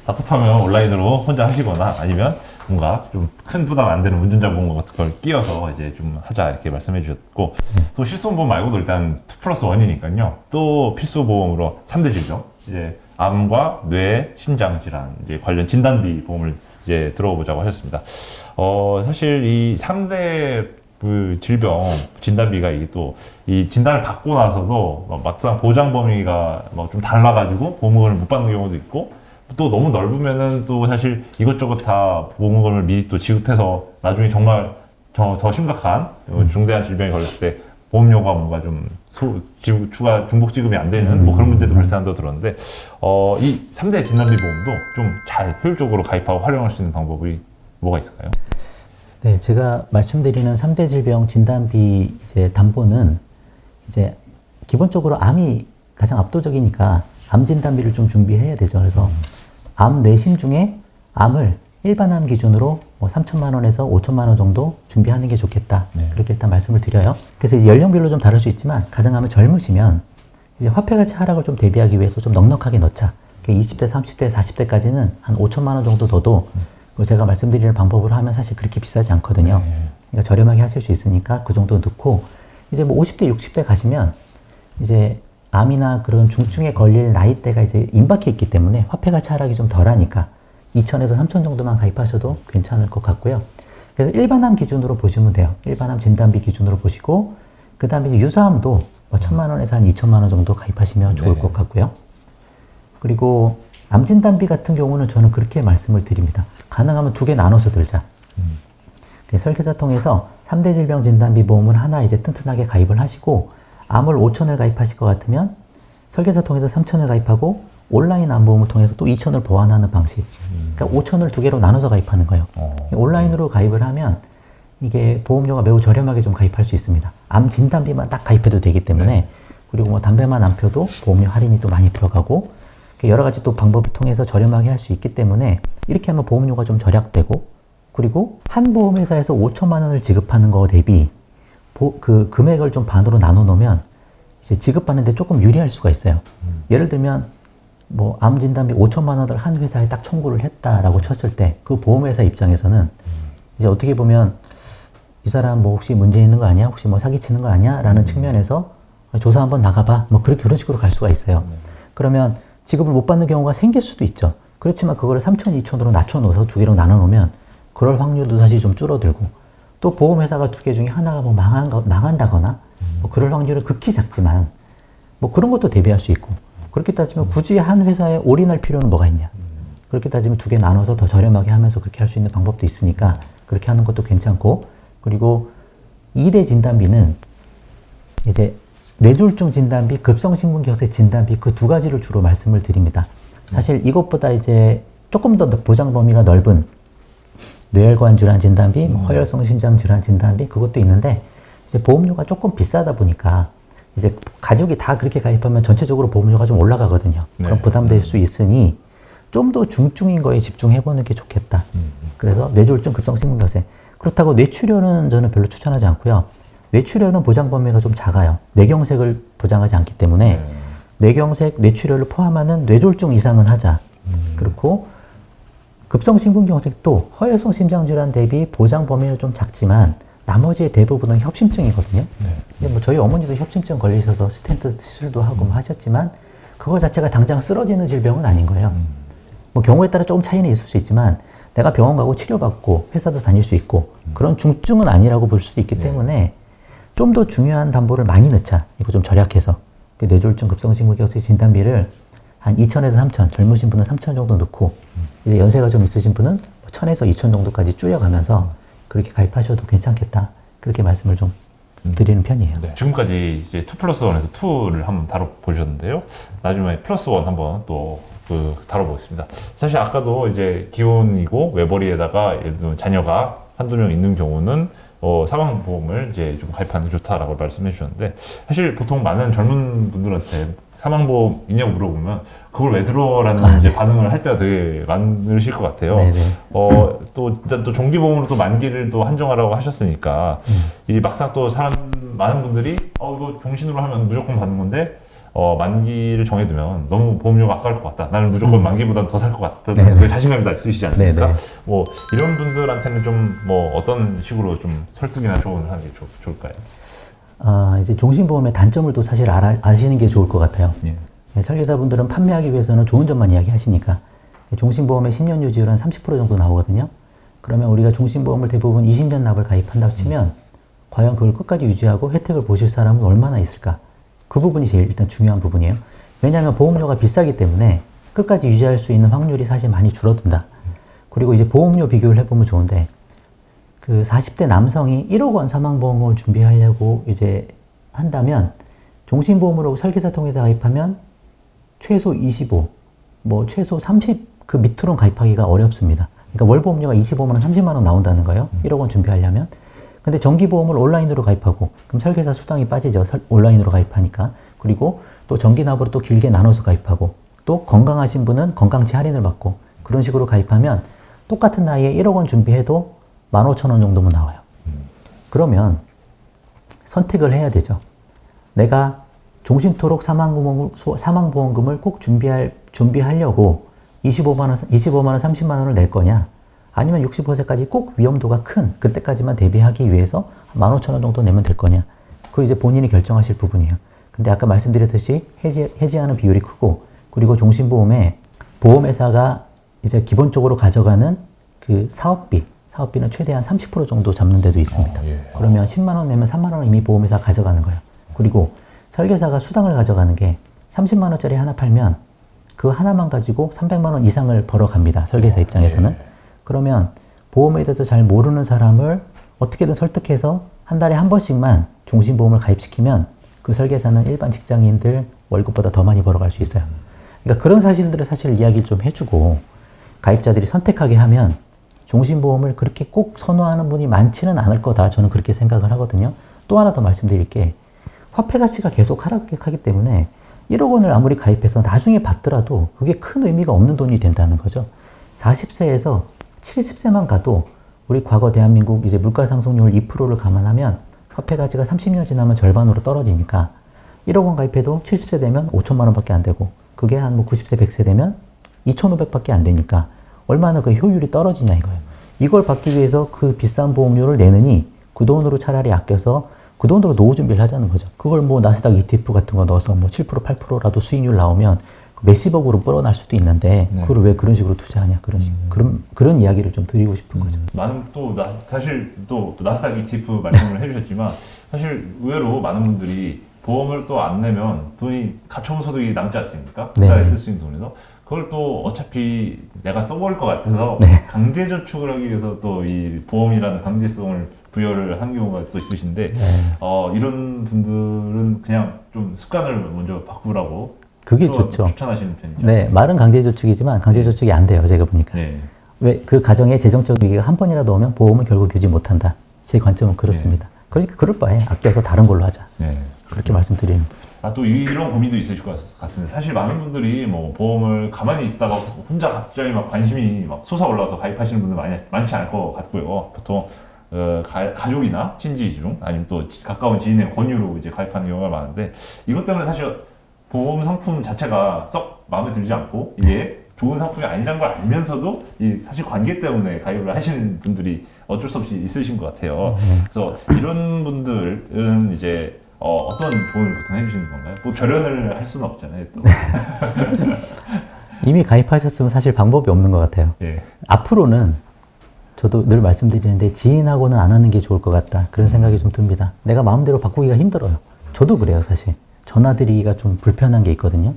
답답하면 온라인으로 혼자 하시거나 아니면 뭔가 좀 큰 부담 안 되는 운전자보험 같은 걸 끼워서 이제 좀 하자 이렇게 말씀해 주셨고, 또 실손보험 말고도 일단 2+1이니까요. 또 필수보험으로 3대 질병, 이제 암과 뇌, 심장 질환 이제 관련 진단비 보험을 이제 들어보자고 하셨습니다. 사실 이 3대 그 질병 진단비가 이게 또 이 진단을 받고 나서도 막상 보장 범위가 막 좀 달라가지고 보험금을 못 받는 경우도 있고, 또 너무 넓으면은 또 사실 이것저것 다 보험금을 미리 또 지급해서 나중에 정말 더 심각한 중대한 질병이 걸렸을 때 보험료가 뭔가 좀 추가 중복 지급이 안 되는 뭐 그런 문제도 발생한다고 들었는데, 이 3대 진단비 보험도 좀 잘 효율적으로 가입하고 활용할 수 있는 방법이 뭐가 있을까요? 네, 제가 말씀드리는 3대 질병 진단비 이제 담보는 이제 기본적으로 암이 가장 압도적이니까 암 진단비를 좀 준비해야 되죠. 그래서 암, 뇌심 중에 암을 일반암 기준으로 뭐 3천만 원에서 5천만 원 정도 준비하는 게 좋겠다. 그렇게 일단 말씀을 드려요. 그래서 이제 연령별로 좀 다를 수 있지만 가능하면 젊으시면 이제 화폐 가치 하락을 좀 대비하기 위해서 좀 넉넉하게 넣자. 20대, 30대, 40대까지는 한 5천만 원 정도 더도 제가 말씀드리는 방법으로 하면 사실 그렇게 비싸지 않거든요. 그러니까 저렴하게 하실 수 있으니까 그 정도 넣고, 이제 뭐 50대, 60대 가시면 이제 암이나 그런 중증에 걸릴 나이대가 이제 임박해 있기 때문에 화폐 가치 하락이 좀 덜하니까 2천에서 3천 정도만 가입하셔도 괜찮을 것 같고요. 그래서 일반암 기준으로 보시면 돼요. 일반암 진단비 기준으로 보시고, 그 다음에 유사암도 뭐 1천만 원에서 한 2천만 원 정도 가입하시면 좋을 것 같고요. 그리고 암 진단비 같은 경우는 저는 그렇게 말씀을 드립니다. 가능하면 2개 나눠서 들자. 설계사 통해서 3대 질병 진단비 보험을 하나 이제 튼튼하게 가입을 하시고, 암을 5천을 가입하실 것 같으면 설계사 통해서 3천을 가입하고 온라인 암보험을 통해서 또 2천을 보완하는 방식. 그러니까 5천을 2개로 나눠서 가입하는 거예요. 온라인으로 가입을 하면 이게 보험료가 매우 저렴하게 좀 가입할 수 있습니다. 암 진단비만 딱 가입해도 되기 때문에, 그리고 뭐 담배만 안 펴도 보험료 할인이 또 많이 들어가고, 여러 가지 또 방법을 통해서 저렴하게 할 수 있기 때문에 이렇게 하면 보험료가 좀 절약되고, 그리고 한 보험회사에서 5천만 원을 지급하는 거 대비 그 금액을 좀 반으로 나눠 놓으면 이제 지급받는데 조금 유리할 수가 있어요. 예를 들면 뭐 암 진단비 5천만 원을 한 회사에 딱 청구를 했다라고 쳤을 때 그 보험회사 입장에서는 이제 어떻게 보면 이 사람 뭐 혹시 문제 있는 거 아니야? 혹시 뭐 사기치는 거 아니야? 라는 측면에서 조사 한번 나가봐. 뭐 그런 식으로 갈 수가 있어요. 그러면 지급을 못 받는 경우가 생길 수도 있죠. 그렇지만 그거를 3천, 2천으로 낮춰놓아서 2개로 나눠놓으면 그럴 확률도 사실 좀 줄어들고, 또 보험회사가 2개 중에 하나가 뭐 망한다거나 뭐 그럴 확률은 극히 작지만 뭐 그런 것도 대비할 수 있고, 그렇게 따지면 굳이 한 회사에 올인할 필요는 뭐가 있냐. 그렇게 따지면 2개 나눠서 더 저렴하게 하면서 그렇게 할 수 있는 방법도 있으니까 그렇게 하는 것도 괜찮고, 그리고 2대 진단비는 이제 뇌졸중 진단비, 급성심근경색 진단비 그 2가지를 주로 말씀을 드립니다. 사실 이것보다 이제 조금 더 보장 범위가 넓은 뇌혈관 질환 진단비, 허혈성 심장 질환 진단비 그것도 있는데, 이제 보험료가 조금 비싸다 보니까 이제 가족이 다 그렇게 가입하면 전체적으로 보험료가 좀 올라가거든요. 그럼 부담될 수 있으니 좀 더 중증인 거에 집중해보는 게 좋겠다. 그래서 뇌졸중, 급성심근경색. 그렇다고 뇌출혈은 저는 별로 추천하지 않고요. 뇌출혈은 보장 범위가 좀 작아요. 뇌경색을 보장하지 않기 때문에 뇌경색, 뇌출혈을 포함하는 뇌졸중 이상은 하자. 그렇고 급성심근경색도 허혈성 심장질환 대비 보장 범위는 좀 작지만 나머지의 대부분은 협심증이거든요. 근데 뭐 저희 어머니도 협심증 걸리셔서 스텐트 수술도 하고 뭐 하셨지만 그거 자체가 당장 쓰러지는 질병은 아닌 거예요. 뭐 경우에 따라 조금 차이는 있을 수 있지만 내가 병원 가고 치료받고 회사도 다닐 수 있고 그런 중증은 아니라고 볼 수도 있기 때문에 좀 더 중요한 담보를 많이 넣자. 이거 좀 절약해서. 뇌졸중 급성심근경색 진단비를 한 2천에서 3천, 젊으신 분은 3천 정도 넣고, 이제 연세가 좀 있으신 분은 1,000에서 2천 정도까지 줄여가면서 그렇게 가입하셔도 괜찮겠다. 그렇게 말씀을 좀 드리는 편이에요. 네. 지금까지 이제 2+1에서 2를 한번 다뤄보셨는데요. 나중에 +1 한번 또 다뤄보겠습니다. 사실 아까도 이제 기혼이고 외벌이에다가 예를 들면 자녀가 한두 명 있는 경우는 사망보험을 이제 좀 가입하는 게 좋다라고 말씀해 주셨는데, 사실 보통 많은 젊은 분들한테 사망보험 있냐고 물어보면 그걸 왜 들어라는 이제 반응을 할 때가 되게 많으실 것 같아요. 네네. 일단 또 정기보험으로 또 만기를 또 한정하라고 하셨으니까 이 막상 또 많은 분들이 이거 종신으로 하면 무조건 받는 건데 만기를 정해두면 너무 보험료가 아까울 것 같다. 나는 무조건 만기보단 더 살 것 같다는 그 자신감이 다 있으시지 않습니까? 네네. 뭐 이런 분들한테는 좀 뭐 어떤 식으로 좀 설득이나 조언을 하는 게 좋을까요? 이제 종신보험의 단점을 또 사실 아시는 게 좋을 것 같아요. 예. 네, 설계사분들은 판매하기 위해서는 좋은 점만 이야기하시니까 종신보험의 10년 유지율은 30% 정도 나오거든요. 그러면 우리가 종신보험을 대부분 20년 납을 가입한다고 치면 과연 그걸 끝까지 유지하고 혜택을 보실 사람은 얼마나 있을까? 그 부분이 제일 일단 중요한 부분이에요. 왜냐하면 보험료가 비싸기 때문에 끝까지 유지할 수 있는 확률이 사실 많이 줄어든다. 그리고 이제 보험료 비교를 해보면 좋은데 그 40대 남성이 1억 원 사망보험을 준비하려고 이제 한다면 종신보험으로 설계사 통해서 가입하면 최소 25, 뭐 최소 30 그 밑으로는 가입하기가 어렵습니다. 그러니까 월 보험료가 25만 원, 30만 원 나온다는 거예요. 1억 원 준비하려면. 근데 정기보험을 온라인으로 가입하고 그럼 설계사 수당이 빠지죠. 온라인으로 가입하니까. 그리고 또 정기납으로 또 길게 나눠서 가입하고 또 건강하신 분은 건강치 할인을 받고 그런 식으로 가입하면 똑같은 나이에 1억 원 준비해도 15,000원 정도면 나와요. 그러면 선택을 해야 되죠. 내가 종신토록 사망보험금을 꼭 준비하려고 25만 원, 30만 원을 낼 거냐? 아니면 65세까지 꼭 위험도가 큰 그때까지만 대비하기 위해서 15,000원 정도 내면 될 거냐? 그거 이제 본인이 결정하실 부분이에요. 근데 아까 말씀드렸듯이 해지하는 비율이 크고 그리고 종신보험에 보험회사가 이제 기본적으로 가져가는 그 사업비는 최대한 30% 정도 잡는 데도 있습니다. 예. 그러면 10만 원 내면 3만 원 이미 보험회사가 가져가는 거예요. 그리고 설계사가 수당을 가져가는 게 30만 원짜리 하나 팔면 그 하나만 가지고 300만 원 이상을 벌어갑니다. 설계사 입장에서는. 그러면 보험에 대해서 잘 모르는 사람을 어떻게든 설득해서 한 달에 한 번씩만 종신보험을 가입시키면 그 설계사는 일반 직장인들 월급보다 더 많이 벌어갈 수 있어요. 그러니까 그런 사실들을 사실 이야기를 좀 해주고 가입자들이 선택하게 하면 종신보험을 그렇게 꼭 선호하는 분이 많지는 않을 거다. 저는 그렇게 생각을 하거든요. 또 하나 더 말씀드릴 게 화폐 가치가 계속 하락하기 때문에 1억 원을 아무리 가입해서 나중에 받더라도 그게 큰 의미가 없는 돈이 된다는 거죠. 40세에서 70세만 가도 우리 과거 대한민국 이제 물가 상승률 2%를 감안하면 화폐 가치가 30년 지나면 절반으로 떨어지니까 1억 원 가입해도 70세 되면 5천만 원밖에 안 되고 그게 한 뭐 90세, 100세 되면 2,500밖에 안 되니까 얼마나 그 효율이 떨어지냐 이거예요. 이걸 받기 위해서 그 비싼 보험료를 내느니 그 돈으로 차라리 아껴서 그 돈으로 노후 준비를 하자는 거죠. 그걸 뭐 나스닥 ETF 같은 거 넣어서 뭐 7%, 8%라도 수익률 나오면 몇십억으로 불어날 수도 있는데 그걸 왜 그런 식으로 투자하냐 그런 이야기를 좀 드리고 싶은 거죠. 많은 사실 또 나스닥 ETF 말씀을 해주셨지만 사실 의외로 많은 분들이 보험을 또 안 내면 돈이 가처분 소득이 남지 않습니까? 한 달에 쓸 수 있는 돈에서 그걸 또 어차피 내가 써버릴 것 같아서 강제 저축을 하기 위해서 또 이 보험이라는 강제성을 부여를 한 경우가 또 있으신데 이런 분들은 그냥 좀 습관을 먼저 바꾸라고 그게 좋죠. 추천하시는 편이죠. 네, 말은 강제저축이지만 강제저축이 안 돼요. 제가 보니까. 왜 그 가정에 재정적 위기가 한 번이라도 오면 보험은 결국 유지 못한다. 제 관점은 그렇습니다. 그러니까 그럴 바에 아껴서 다른 걸로 하자. 그렇게 말씀드리는. 또 이런 고민도 있으실 것 같습니다. 사실 많은 분들이 뭐 보험을 가만히 있다가 혼자 갑자기 막 관심이 막 솟아올라서 가입하시는 분들 많지 않을 것 같고요. 보통 가족이나 친지 중 아니면 또 가까운 지인의 권유로 이제 가입하는 경우가 많은데 이것 때문에 사실 보험 상품 자체가 썩 마음에 들지 않고 이게 좋은 상품이 아니라는 걸 알면서도 사실 관계 때문에 가입을 하시는 분들이 어쩔 수 없이 있으신 것 같아요. 그래서 이런 분들은 이제 어떤 조언을 보통 해주시는 건가요? 뭐 결연을 할 수는 없잖아요. 또. 이미 가입하셨으면 사실 방법이 없는 것 같아요. 앞으로는 저도 늘 말씀드리는데 지인하고는 안 하는 게 좋을 것 같다. 그런 생각이 좀 듭니다. 내가 마음대로 바꾸기가 힘들어요. 저도 그래요, 사실. 전화 드리기가 좀 불편한 게 있거든요.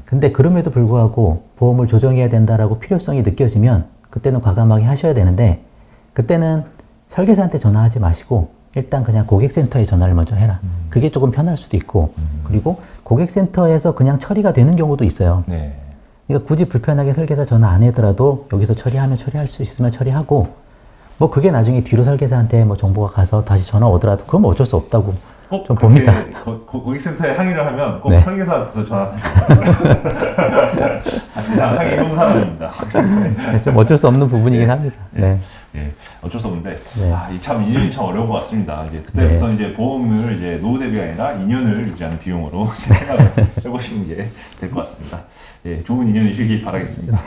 근데 그럼에도 불구하고 보험을 조정해야 된다라고 필요성이 느껴지면 그때는 과감하게 하셔야 되는데 그때는 설계사한테 전화하지 마시고 일단 그냥 고객센터에 전화를 먼저 해라. 그게 조금 편할 수도 있고 그리고 고객센터에서 그냥 처리가 되는 경우도 있어요. 그러니까 굳이 불편하게 설계사 전화 안 하더라도 여기서 처리할 수 있으면 처리하고 뭐 그게 나중에 뒤로 설계사한테 뭐 정보가 가서 다시 전화 오더라도 그건 어쩔 수 없다고 좀 봅니다. 고객센터에 항의를 하면 꼭 네. 설계사한테서 전화하시면 이상 항의 해본 사람입니다. 고객센터에. 네, 좀 어쩔 수 없는 부분이긴 합니다. 네. 예, 어쩔 수 없는데, 네. 참, 2년이 참 어려운 것 같습니다. 이제 그때부터 이제 보험을 이제 노후 대비가 아니라 2년을 유지하는 비용으로 이제 생각을 해보시는 게 될 것 같습니다. 예, 좋은 2년이시길 바라겠습니다.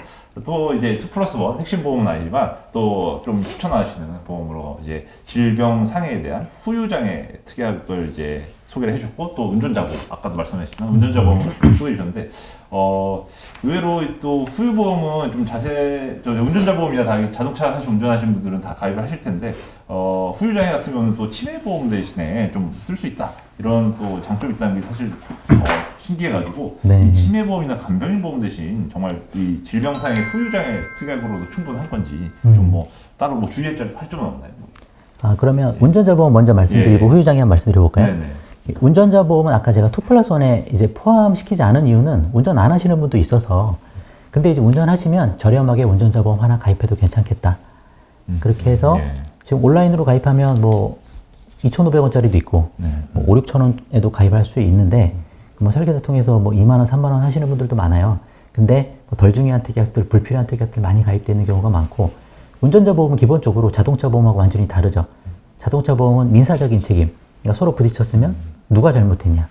또 이제 2+1 핵심 보험은 아니지만 또 좀 추천하시는 보험으로 이제 질병 상해에 대한 후유장애 특약을 이제 소개를 해주셨고 또 운전자 보험 아까도 말씀하셨지만 운전자 보험을 소개해 주셨는데 의외로 또 후유 보험은 좀 운전자 보험이나 다 자동차 사실 운전하시는 분들은 다 가입을 하실 텐데 후유장애 같은 경우는 또 치매 보험 대신에 좀 쓸 수 있다 이런 또 장점이 있다는 게 사실 신기해가지고 네. 이 치매 보험이나 간병인 보험 대신 정말 이 질병상의 후유장애 특약으로도 충분한 건지 좀 뭐 따로 뭐 주의할 점은 없나요? 그러면 운전자 보험 먼저 말씀드리고 후유장애 한번 말씀드려볼까요? 네네. 운전자 보험은 아까 제가 2+1에 이제 포함시키지 않은 이유는 운전 안 하시는 분도 있어서 근데 이제 운전하시면 저렴하게 운전자 보험 하나 가입해도 괜찮겠다. 그렇게 해서 지금 온라인으로 가입하면 뭐 2,500원짜리도 있고 뭐 5, 6,000원에도 가입할 수 있는데 뭐 설계사 통해서 뭐 2만원, 3만원 하시는 분들도 많아요. 근데 뭐덜 중요한 특약들, 불필요한 특약들 많이 가입되어 있는 경우가 많고 운전자 보험은 기본적으로 자동차 보험하고 완전히 다르죠. 자동차 보험은 민사적인 책임. 그러니까 서로 부딪혔으면 누가 잘못했냐.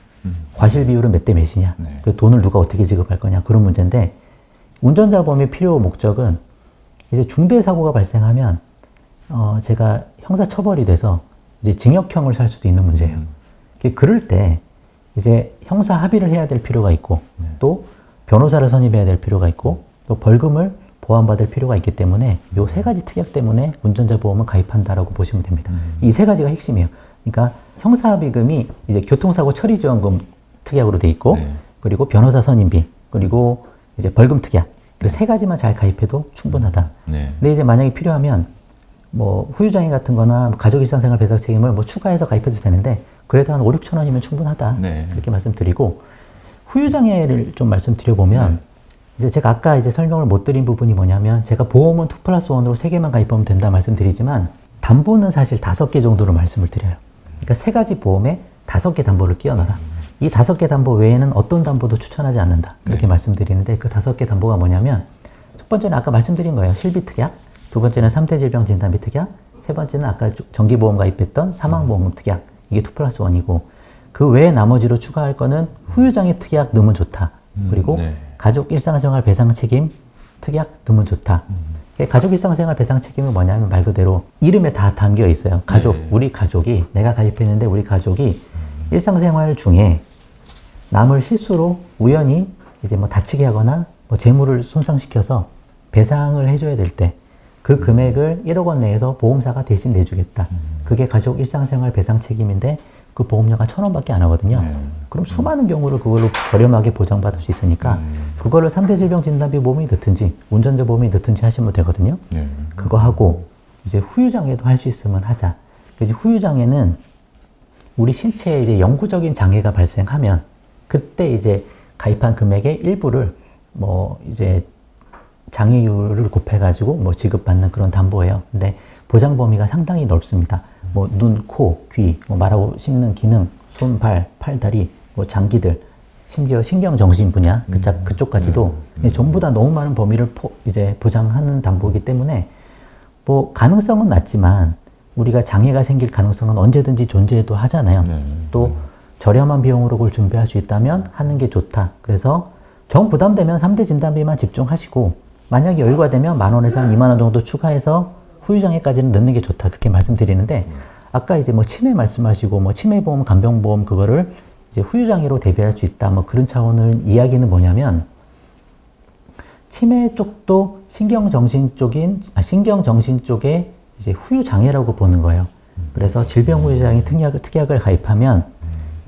과실 비율은 몇 대 몇이냐. 그 돈을 누가 어떻게 지급할 거냐. 그런 문제인데 운전자 보험의 필요 목적은 이제 중대 사고가 발생하면 제가 형사 처벌이 돼서 이제 징역형을 살 수도 있는 문제예요. 그럴 때 이제 형사 합의를 해야 될 필요가 있고 또 변호사를 선임해야 될 필요가 있고 또 벌금을 보완받을 필요가 있기 때문에 이 세 가지 특약 때문에 운전자 보험을 가입한다라고 보시면 됩니다. 이 세 가지가 핵심이에요. 그러니까 형사합의금이 이제 교통사고 처리지원금 특약으로 돼 있고 그리고 변호사 선임비 그리고 이제 벌금 특약 그 세 가지만 잘 가입해도 충분하다. 근데 이제 만약에 필요하면 뭐 후유장애 같은 거나 가족 일상생활 배상 책임을 뭐 추가해서 가입해도 되는데 그래도 한 5, 6천 원이면 충분하다. 그렇게 말씀드리고 후유장애를 좀 말씀드려보면 이제 제가 아까 이제 설명을 못 드린 부분이 뭐냐면 제가 보험은 2+1으로 3개만 가입하면 된다 말씀드리지만 담보는 사실 5개 정도로 말씀을 드려요. 그러니까 3가지 보험에 5개 담보를 끼워넣어라. 이 5개 담보 외에는 어떤 담보도 추천하지 않는다. 그렇게 말씀드리는데 그 5개 담보가 뭐냐면 첫 번째는 아까 말씀드린 거예요. 실비 특약. 두 번째는 3대 질병 진단비 특약. 세 번째는 아까 정기보험 가입했던 사망보험 특약. 이게 2+1이고 그 외에 나머지로 추가할 거는 후유장애 특약 넣으면 좋다. 그리고 가족 일상생활 배상 책임 특약 넣으면 좋다. 가족 일상생활 배상 책임은 뭐냐면 말 그대로 이름에 다 담겨 있어요. 가족, 우리 가족이 내가 가입했는데 우리 가족이 일상생활 중에 남을 실수로 우연히 이제 뭐 다치게 하거나 뭐 재물을 손상시켜서 배상을 해줘야 될 때 그 금액을 1억 원 내에서 보험사가 대신 내주겠다. 그게 가족 일상생활 배상 책임인데 그 보험료가 1,000원밖에 안 하거든요. 그럼 수많은 경우를 그걸로 저렴하게 보장받을 수 있으니까 그거를 3대 질병 진단비 보험이 넣든지 운전자 보험이 넣든지 하시면 되거든요. 그거 하고 이제 후유장애도 할 수 있으면 하자. 이제 후유장애는 우리 신체에 이제 영구적인 장애가 발생하면 그때 이제 가입한 금액의 일부를 뭐 이제 장애율을 곱해가지고 뭐 지급받는 그런 담보예요. 근데 보장 범위가 상당히 넓습니다. 뭐 눈, 코, 귀, 뭐 말하고 씹는 기능, 손, 발, 팔, 다리, 뭐 장기들, 심지어 신경 정신 분야 그쪽까지도 전부 다 너무 많은 범위를 이제 보장하는 담보이기 때문에 뭐 가능성은 낮지만 우리가 장애가 생길 가능성은 언제든지 존재도 하잖아요. 또 저렴한 비용으로 그걸 준비할 수 있다면 하는 게 좋다. 그래서 정 부담되면 3대 진단비만 집중하시고 만약에 여유가 되면 10,000원에서 한 20,000원 정도 추가해서 후유장애까지는 넣는 게 좋다. 그렇게 말씀드리는데 아까 이제 뭐 치매 말씀하시고 뭐 치매보험, 간병보험 그거를 이제 후유장애로 대비할 수 있다. 뭐 그런 차원의 이야기는 뭐냐면 치매 쪽도 신경정신 쪽에 이제 후유장애라고 보는 거예요. 그래서 질병후유장애 특약을 가입하면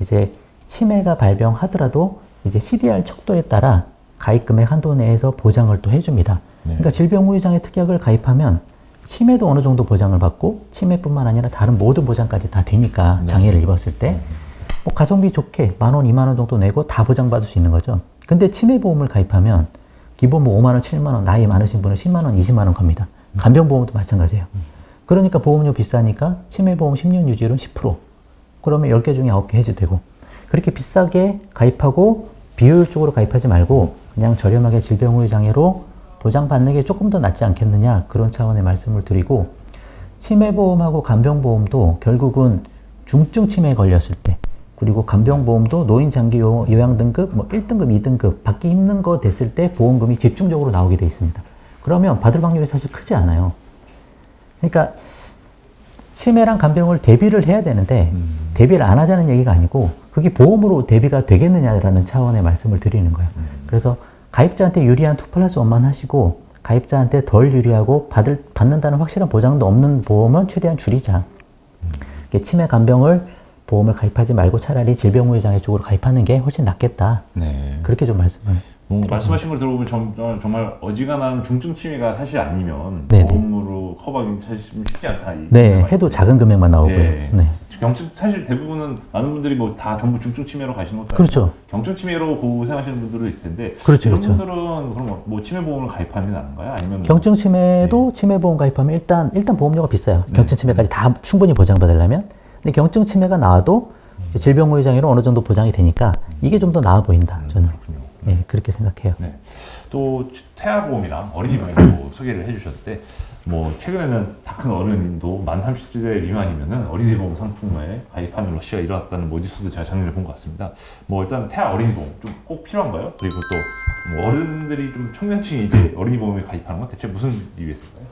이제 치매가 발병하더라도 이제 CDR 척도에 따라 가입금액 한도 내에서 보장을 또 해줍니다. 그러니까 질병후유장애 특약을 가입하면 치매도 어느 정도 보장을 받고 치매뿐만 아니라 다른 모든 보장까지 다 되니까 장애를 입었을 때 뭐 가성비 좋게 10,000원, 20,000원 정도 내고 다 보장받을 수 있는 거죠. 근데 치매보험을 가입하면 기본 뭐 50,000원, 70,000원, 나이 많으신 분은 100,000원, 200,000원 갑니다. 간병보험도 마찬가지예요. 그러니까 보험료 비싸니까 치매보험 10년 유지율은 10%. 그러면 10개 중에 9개 해지되고. 그렇게 비싸게 가입하고 비효율적으로 가입하지 말고 그냥 저렴하게 질병 후유 장애로 보장받는 게 조금 더 낫지 않겠느냐, 그런 차원의 말씀을 드리고, 치매보험하고 간병보험도 결국은 중증 치매에 걸렸을 때, 그리고 간병보험도 노인 장기 요양 등급, 뭐 1등급, 2등급 받기 힘든 거 됐을 때 보험금이 집중적으로 나오게 돼 있습니다. 그러면 받을 확률이 사실 크지 않아요. 그러니까 치매랑 간병을 대비를 해야 되는데 대비를 안 하자는 얘기가 아니고 그게 보험으로 대비가 되겠느냐라는 차원의 말씀을 드리는 거예요. 그래서 가입자한테 유리한 2+1만 하시고 가입자한테 덜 유리하고 받는다는 확실한 보장도 없는 보험은 최대한 줄이자. 치매 간병을 보험을 가입하지 말고 차라리 질병 후유 장애 쪽으로 가입하는 게 훨씬 낫겠다. 네. 그렇게 좀 말씀을. 말씀하신 걸 들어보면 정말 어지간한 중증 치매가 사실 아니면 네네. 보험으로 커버하기 사실 쉽지 않다. 네, 해도 작은 금액만 나오고요. 네. 네. 경증 사실 대부분은 많은 분들이 뭐 다 전부 중증 치매로 가시는 것도 그렇죠. 아니고 경증 치매로 고생하시는 분들도 있을 텐데 그렇죠, 이런 그렇죠. 분들은 그럼 뭐 치매 보험을 가입하는 게 나은가요? 아니면 경증 치매도 치매보험 가입하면 일단 보험료가 비싸요. 네. 경증 치매까지 다 충분히 보장받으려면. 근데 경증 치매가 나와도 이제 질병 후유 장애로 어느 정도 보장이 되니까 이게 좀 더 나아 보인다. 저는. 그렇군요. 네, 그렇게 생각해요. 네. 또 태아보험이랑 어린이보험도 소개를 해주셨는데 뭐 최근에는 다 큰 어른도 만 30세 미만이면은 어린이보험 상품에 가입하는 러시가 일어났다는 뭐 뉴스도 제가 작년에 본 것 같습니다. 뭐 일단 태아 어린이보험 좀 꼭 필요한가요? 그리고 또 뭐 어른들이 좀 청년층이 이제 어린이보험에 가입하는 건 대체 무슨 이유에서일까요?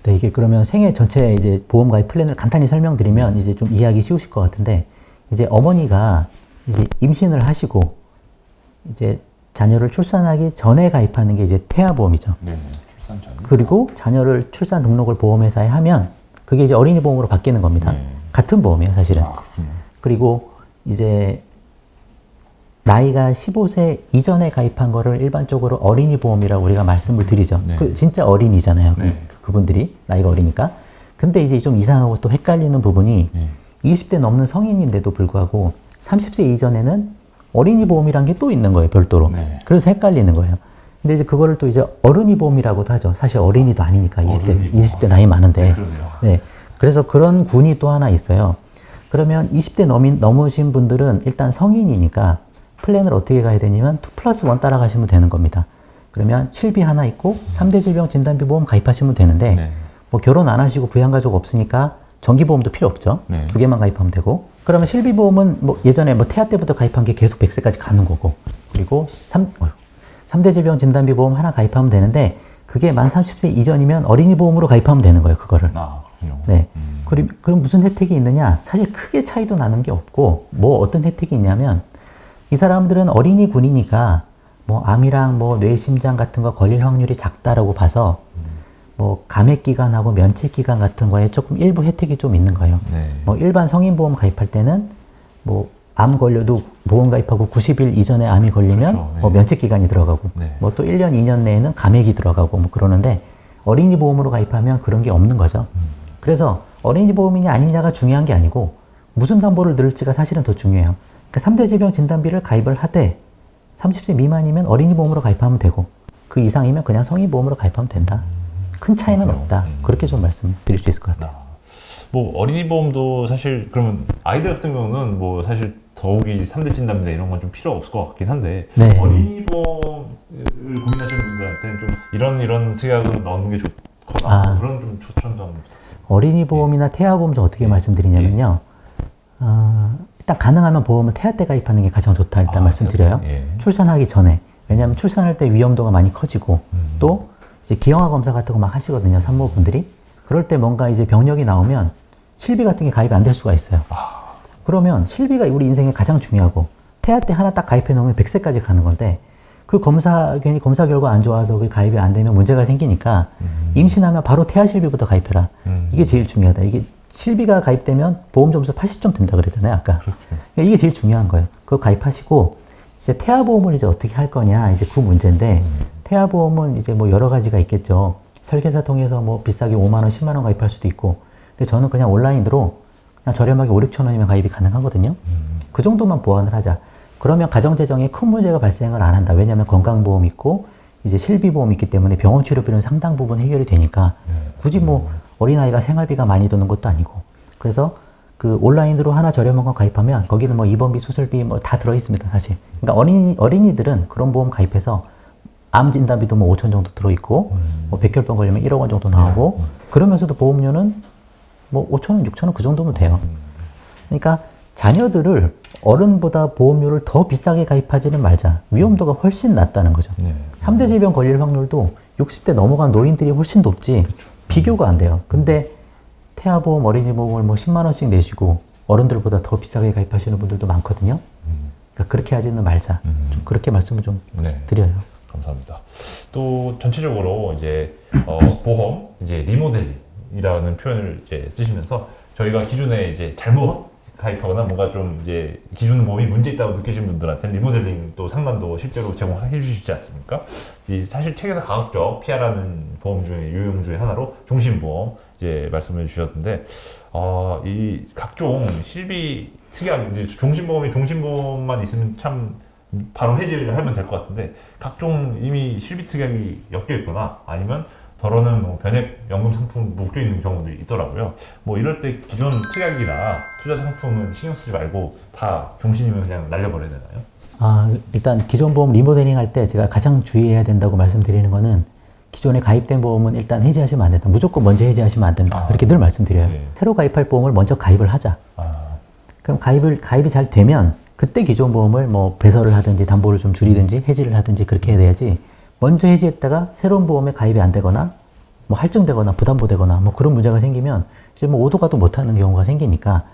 네, 이게 그러면 생애 전체 이제 보험 가입 플랜을 간단히 설명드리면 이제 좀 이해하기 쉬우실 것 같은데, 이제 어머니가 이제 임신을 하시고 이제 자녀를 출산하기 전에 가입하는 게 이제 태아보험이죠. 네, 출산 전. 그리고 자녀를 출산 등록을 보험회사에 하면 그게 이제 어린이 보험으로 바뀌는 겁니다. 네. 같은 보험이에요, 사실은. 그렇군요. 그리고 이제 나이가 15세 이전에 가입한 거를 일반적으로 어린이 보험이라고 우리가 말씀을 드리죠. 네. 그 진짜 어린이잖아요. 네. 그분들이 나이가 어리니까. 근데 이제 좀 이상하고 또 헷갈리는 부분이 네. 20대 넘는 성인인데도 불구하고 30세 이전에는 어린이 보험이란 게 또 있는 거예요, 별도로. 네. 그래서 헷갈리는 거예요. 근데 이제 그거를 또 이제 어른이 보험이라고도 하죠. 사실 어린이도 아니니까 20대 나이 많은데. 네, 그러네요. 네. 그래서 그런 군이 또 하나 있어요. 그러면 20대 넘으신 분들은 일단 성인이니까 플랜을 어떻게 가야 되냐면 2+1 따라가시면 되는 겁니다. 그러면 실비 하나 있고 3대 질병 진단비 보험 가입하시면 되는데 네. 뭐 결혼 안 하시고 부양가족 없으니까 정기보험도 필요 없죠. 네. 2개만 가입하면 되고. 그러면 실비보험은 뭐 예전에 뭐 태아 때부터 가입한 게 계속 100세까지 가는 거고. 그리고 3대 질병 진단비 보험 하나 가입하면 되는데 그게 만 30세 이전이면 어린이 보험으로 가입하면 되는 거예요, 그거를. 아, 그렇군요. 네. 그럼 무슨 혜택이 있느냐? 사실 크게 차이도 나는 게 없고, 뭐 어떤 혜택이 있냐면, 이 사람들은 어린이 군이니까, 뭐 암이랑 뭐 뇌심장 같은 거 걸릴 확률이 작다라고 봐서, 뭐 감액기간하고 면책기간 같은 거에 조금 일부 혜택이 좀 있는 거예요. 네. 뭐 일반 성인보험 가입할 때는, 뭐 암 걸려도 보험 가입하고 90일 이전에 암이 걸리면 그렇죠. 네. 뭐 면책기간이 들어가고, 네. 뭐 또 1년, 2년 내에는 감액이 들어가고 뭐 그러는데, 어린이 보험으로 가입하면 그런 게 없는 거죠. 그래서 어린이 보험이냐 아니냐가 중요한 게 아니고 무슨 담보를 넣을지가 사실은 더 중요해요. 그러니까 3대 질병 진단비를 가입을 하되 30세 미만이면 어린이 보험으로 가입하면 되고 그 이상이면 그냥 성인 보험으로 가입하면 된다. 큰 차이는 없다. 그렇게 좀 말씀드릴 수 있을 것 같아요. 뭐 어린이 보험도 사실 그러면 아이들 같은 경우는 뭐 사실 더욱이 3대 진단비나 이런 건 좀 필요 없을 것 같긴 한데 네. 어린이 보험을 고민하시는 분들한테는 좀 이런 특약을 넣는 게 좋거나 그런 좀 추천도 한번 부탁드립니다. 어린이 보험이나 태아 보험 좀 어떻게 말씀드리냐면요. 일단 가능하면 보험은 태아 때 가입하는 게 가장 좋다 일단 말씀드려요. 예. 출산하기 전에. 왜냐하면 출산할 때 위험도가 많이 커지고 또 이제 기형아 검사 같은 거 막 하시거든요, 산모분들이. 그럴 때 뭔가 이제 병력이 나오면 실비 같은 게 가입이 안 될 수가 있어요. 그러면 실비가 우리 인생에 가장 중요하고 태아 때 하나 딱 가입해 놓으면 100세까지 가는 건데 그 괜히 검사 결과 안 좋아서 그 가입이 안 되면 문제가 생기니까 임신하면 바로 태아 실비부터 가입해라. 이게 제일 중요하다. 이게 실비가 가입되면 보험 점수 80점 된다 그랬잖아요, 아까. 그러니까 이게 제일 중요한 거예요. 그거 가입하시고 이제 태아 보험을 이제 어떻게 할 거냐, 이제 그 문제인데 태아 보험은 이제 뭐 여러 가지가 있겠죠. 설계사 통해서 뭐 비싸게 5만 원, 10만 원 가입할 수도 있고. 근데 저는 그냥 온라인으로 그냥 저렴하게 5, 6천 원이면 가입이 가능하거든요. 그 정도만 보완을 하자. 그러면 가정재정에 큰 문제가 발생을 안 한다. 왜냐하면 건강보험 있고 이제 실비보험 있기 때문에 병원 치료비는 상당 부분 해결이 되니까 굳이 뭐 어린아이가 생활비가 많이 드는 것도 아니고. 그래서 그 온라인으로 하나 저렴한 거 가입하면 거기는 뭐 입원비, 수술비 뭐 다 들어 있습니다, 사실. 그러니까 어린이들은 그런 보험 가입해서 암 진단비도 뭐 5천 정도 들어 있고, 뭐 백혈병 걸리면 1억 원 정도 나오고, 그러면서도 보험료는 뭐 5천 원, 6천 원 그 정도면 돼요. 그러니까 자녀들을 어른보다 보험료를 더 비싸게 가입하지는 말자. 위험도가 훨씬 낮다는 거죠. 3대 질병 걸릴 확률도 60대 넘어간 노인들이 훨씬 높지 비교가 안 돼요. 근데 태아보험, 어린이보험을 뭐 10만 원씩 내시고 어른들보다 더 비싸게 가입하시는 분들도 많거든요. 그러니까 그렇게 하지는 말자. 좀 그렇게 말씀을 좀 드려요. 감사합니다. 또 전체적으로 이제 보험 이제 리모델링이라는 표현을 이제 쓰시면서 저희가 기존에 이제 잘못 가입하거나 뭔가 좀 이제 기존 보험이 문제 있다고 느끼신 분들한테는 리모델링 또 상담도 실제로 제공해 주시지 않습니까? 이 사실 책에서 가급적 피하라는 보험 중에 유형 중에 하나로 종신보험 이제 말씀해 주셨는데 이 각종 실비 특이한 이제 종신보험이 종신보험만 있으면 참 바로 해지를 하면 될 것 같은데 각종 이미 실비 특약이 엮여 있거나 아니면 덜어는 뭐 변액 연금 상품 묶여 있는 경우들이 있더라고요. 뭐 이럴 때 기존 특약이나 투자 상품은 신경 쓰지 말고 다 종신이면 그냥 날려버려야 되나요? 일단 기존 보험 리모델링 할 때 제가 가장 주의해야 된다고 말씀드리는 거는 기존에 가입된 보험은 일단 해지하시면 안 된다. 무조건 먼저 해지하시면 안 된다. 그렇게 늘 말씀드려요. 새로 가입할 보험을 먼저 가입을 하자. 그럼 가입이 잘 되면 그때 기존 보험을 뭐 배설을 하든지 담보를 좀 줄이든지 해지를 하든지 그렇게 해야 돼야지 먼저 해지했다가 새로운 보험에 가입이 안 되거나 뭐 할증되거나 부담보되거나 뭐 그런 문제가 생기면 이제 뭐 오도 가도 못하는 경우가 생기니까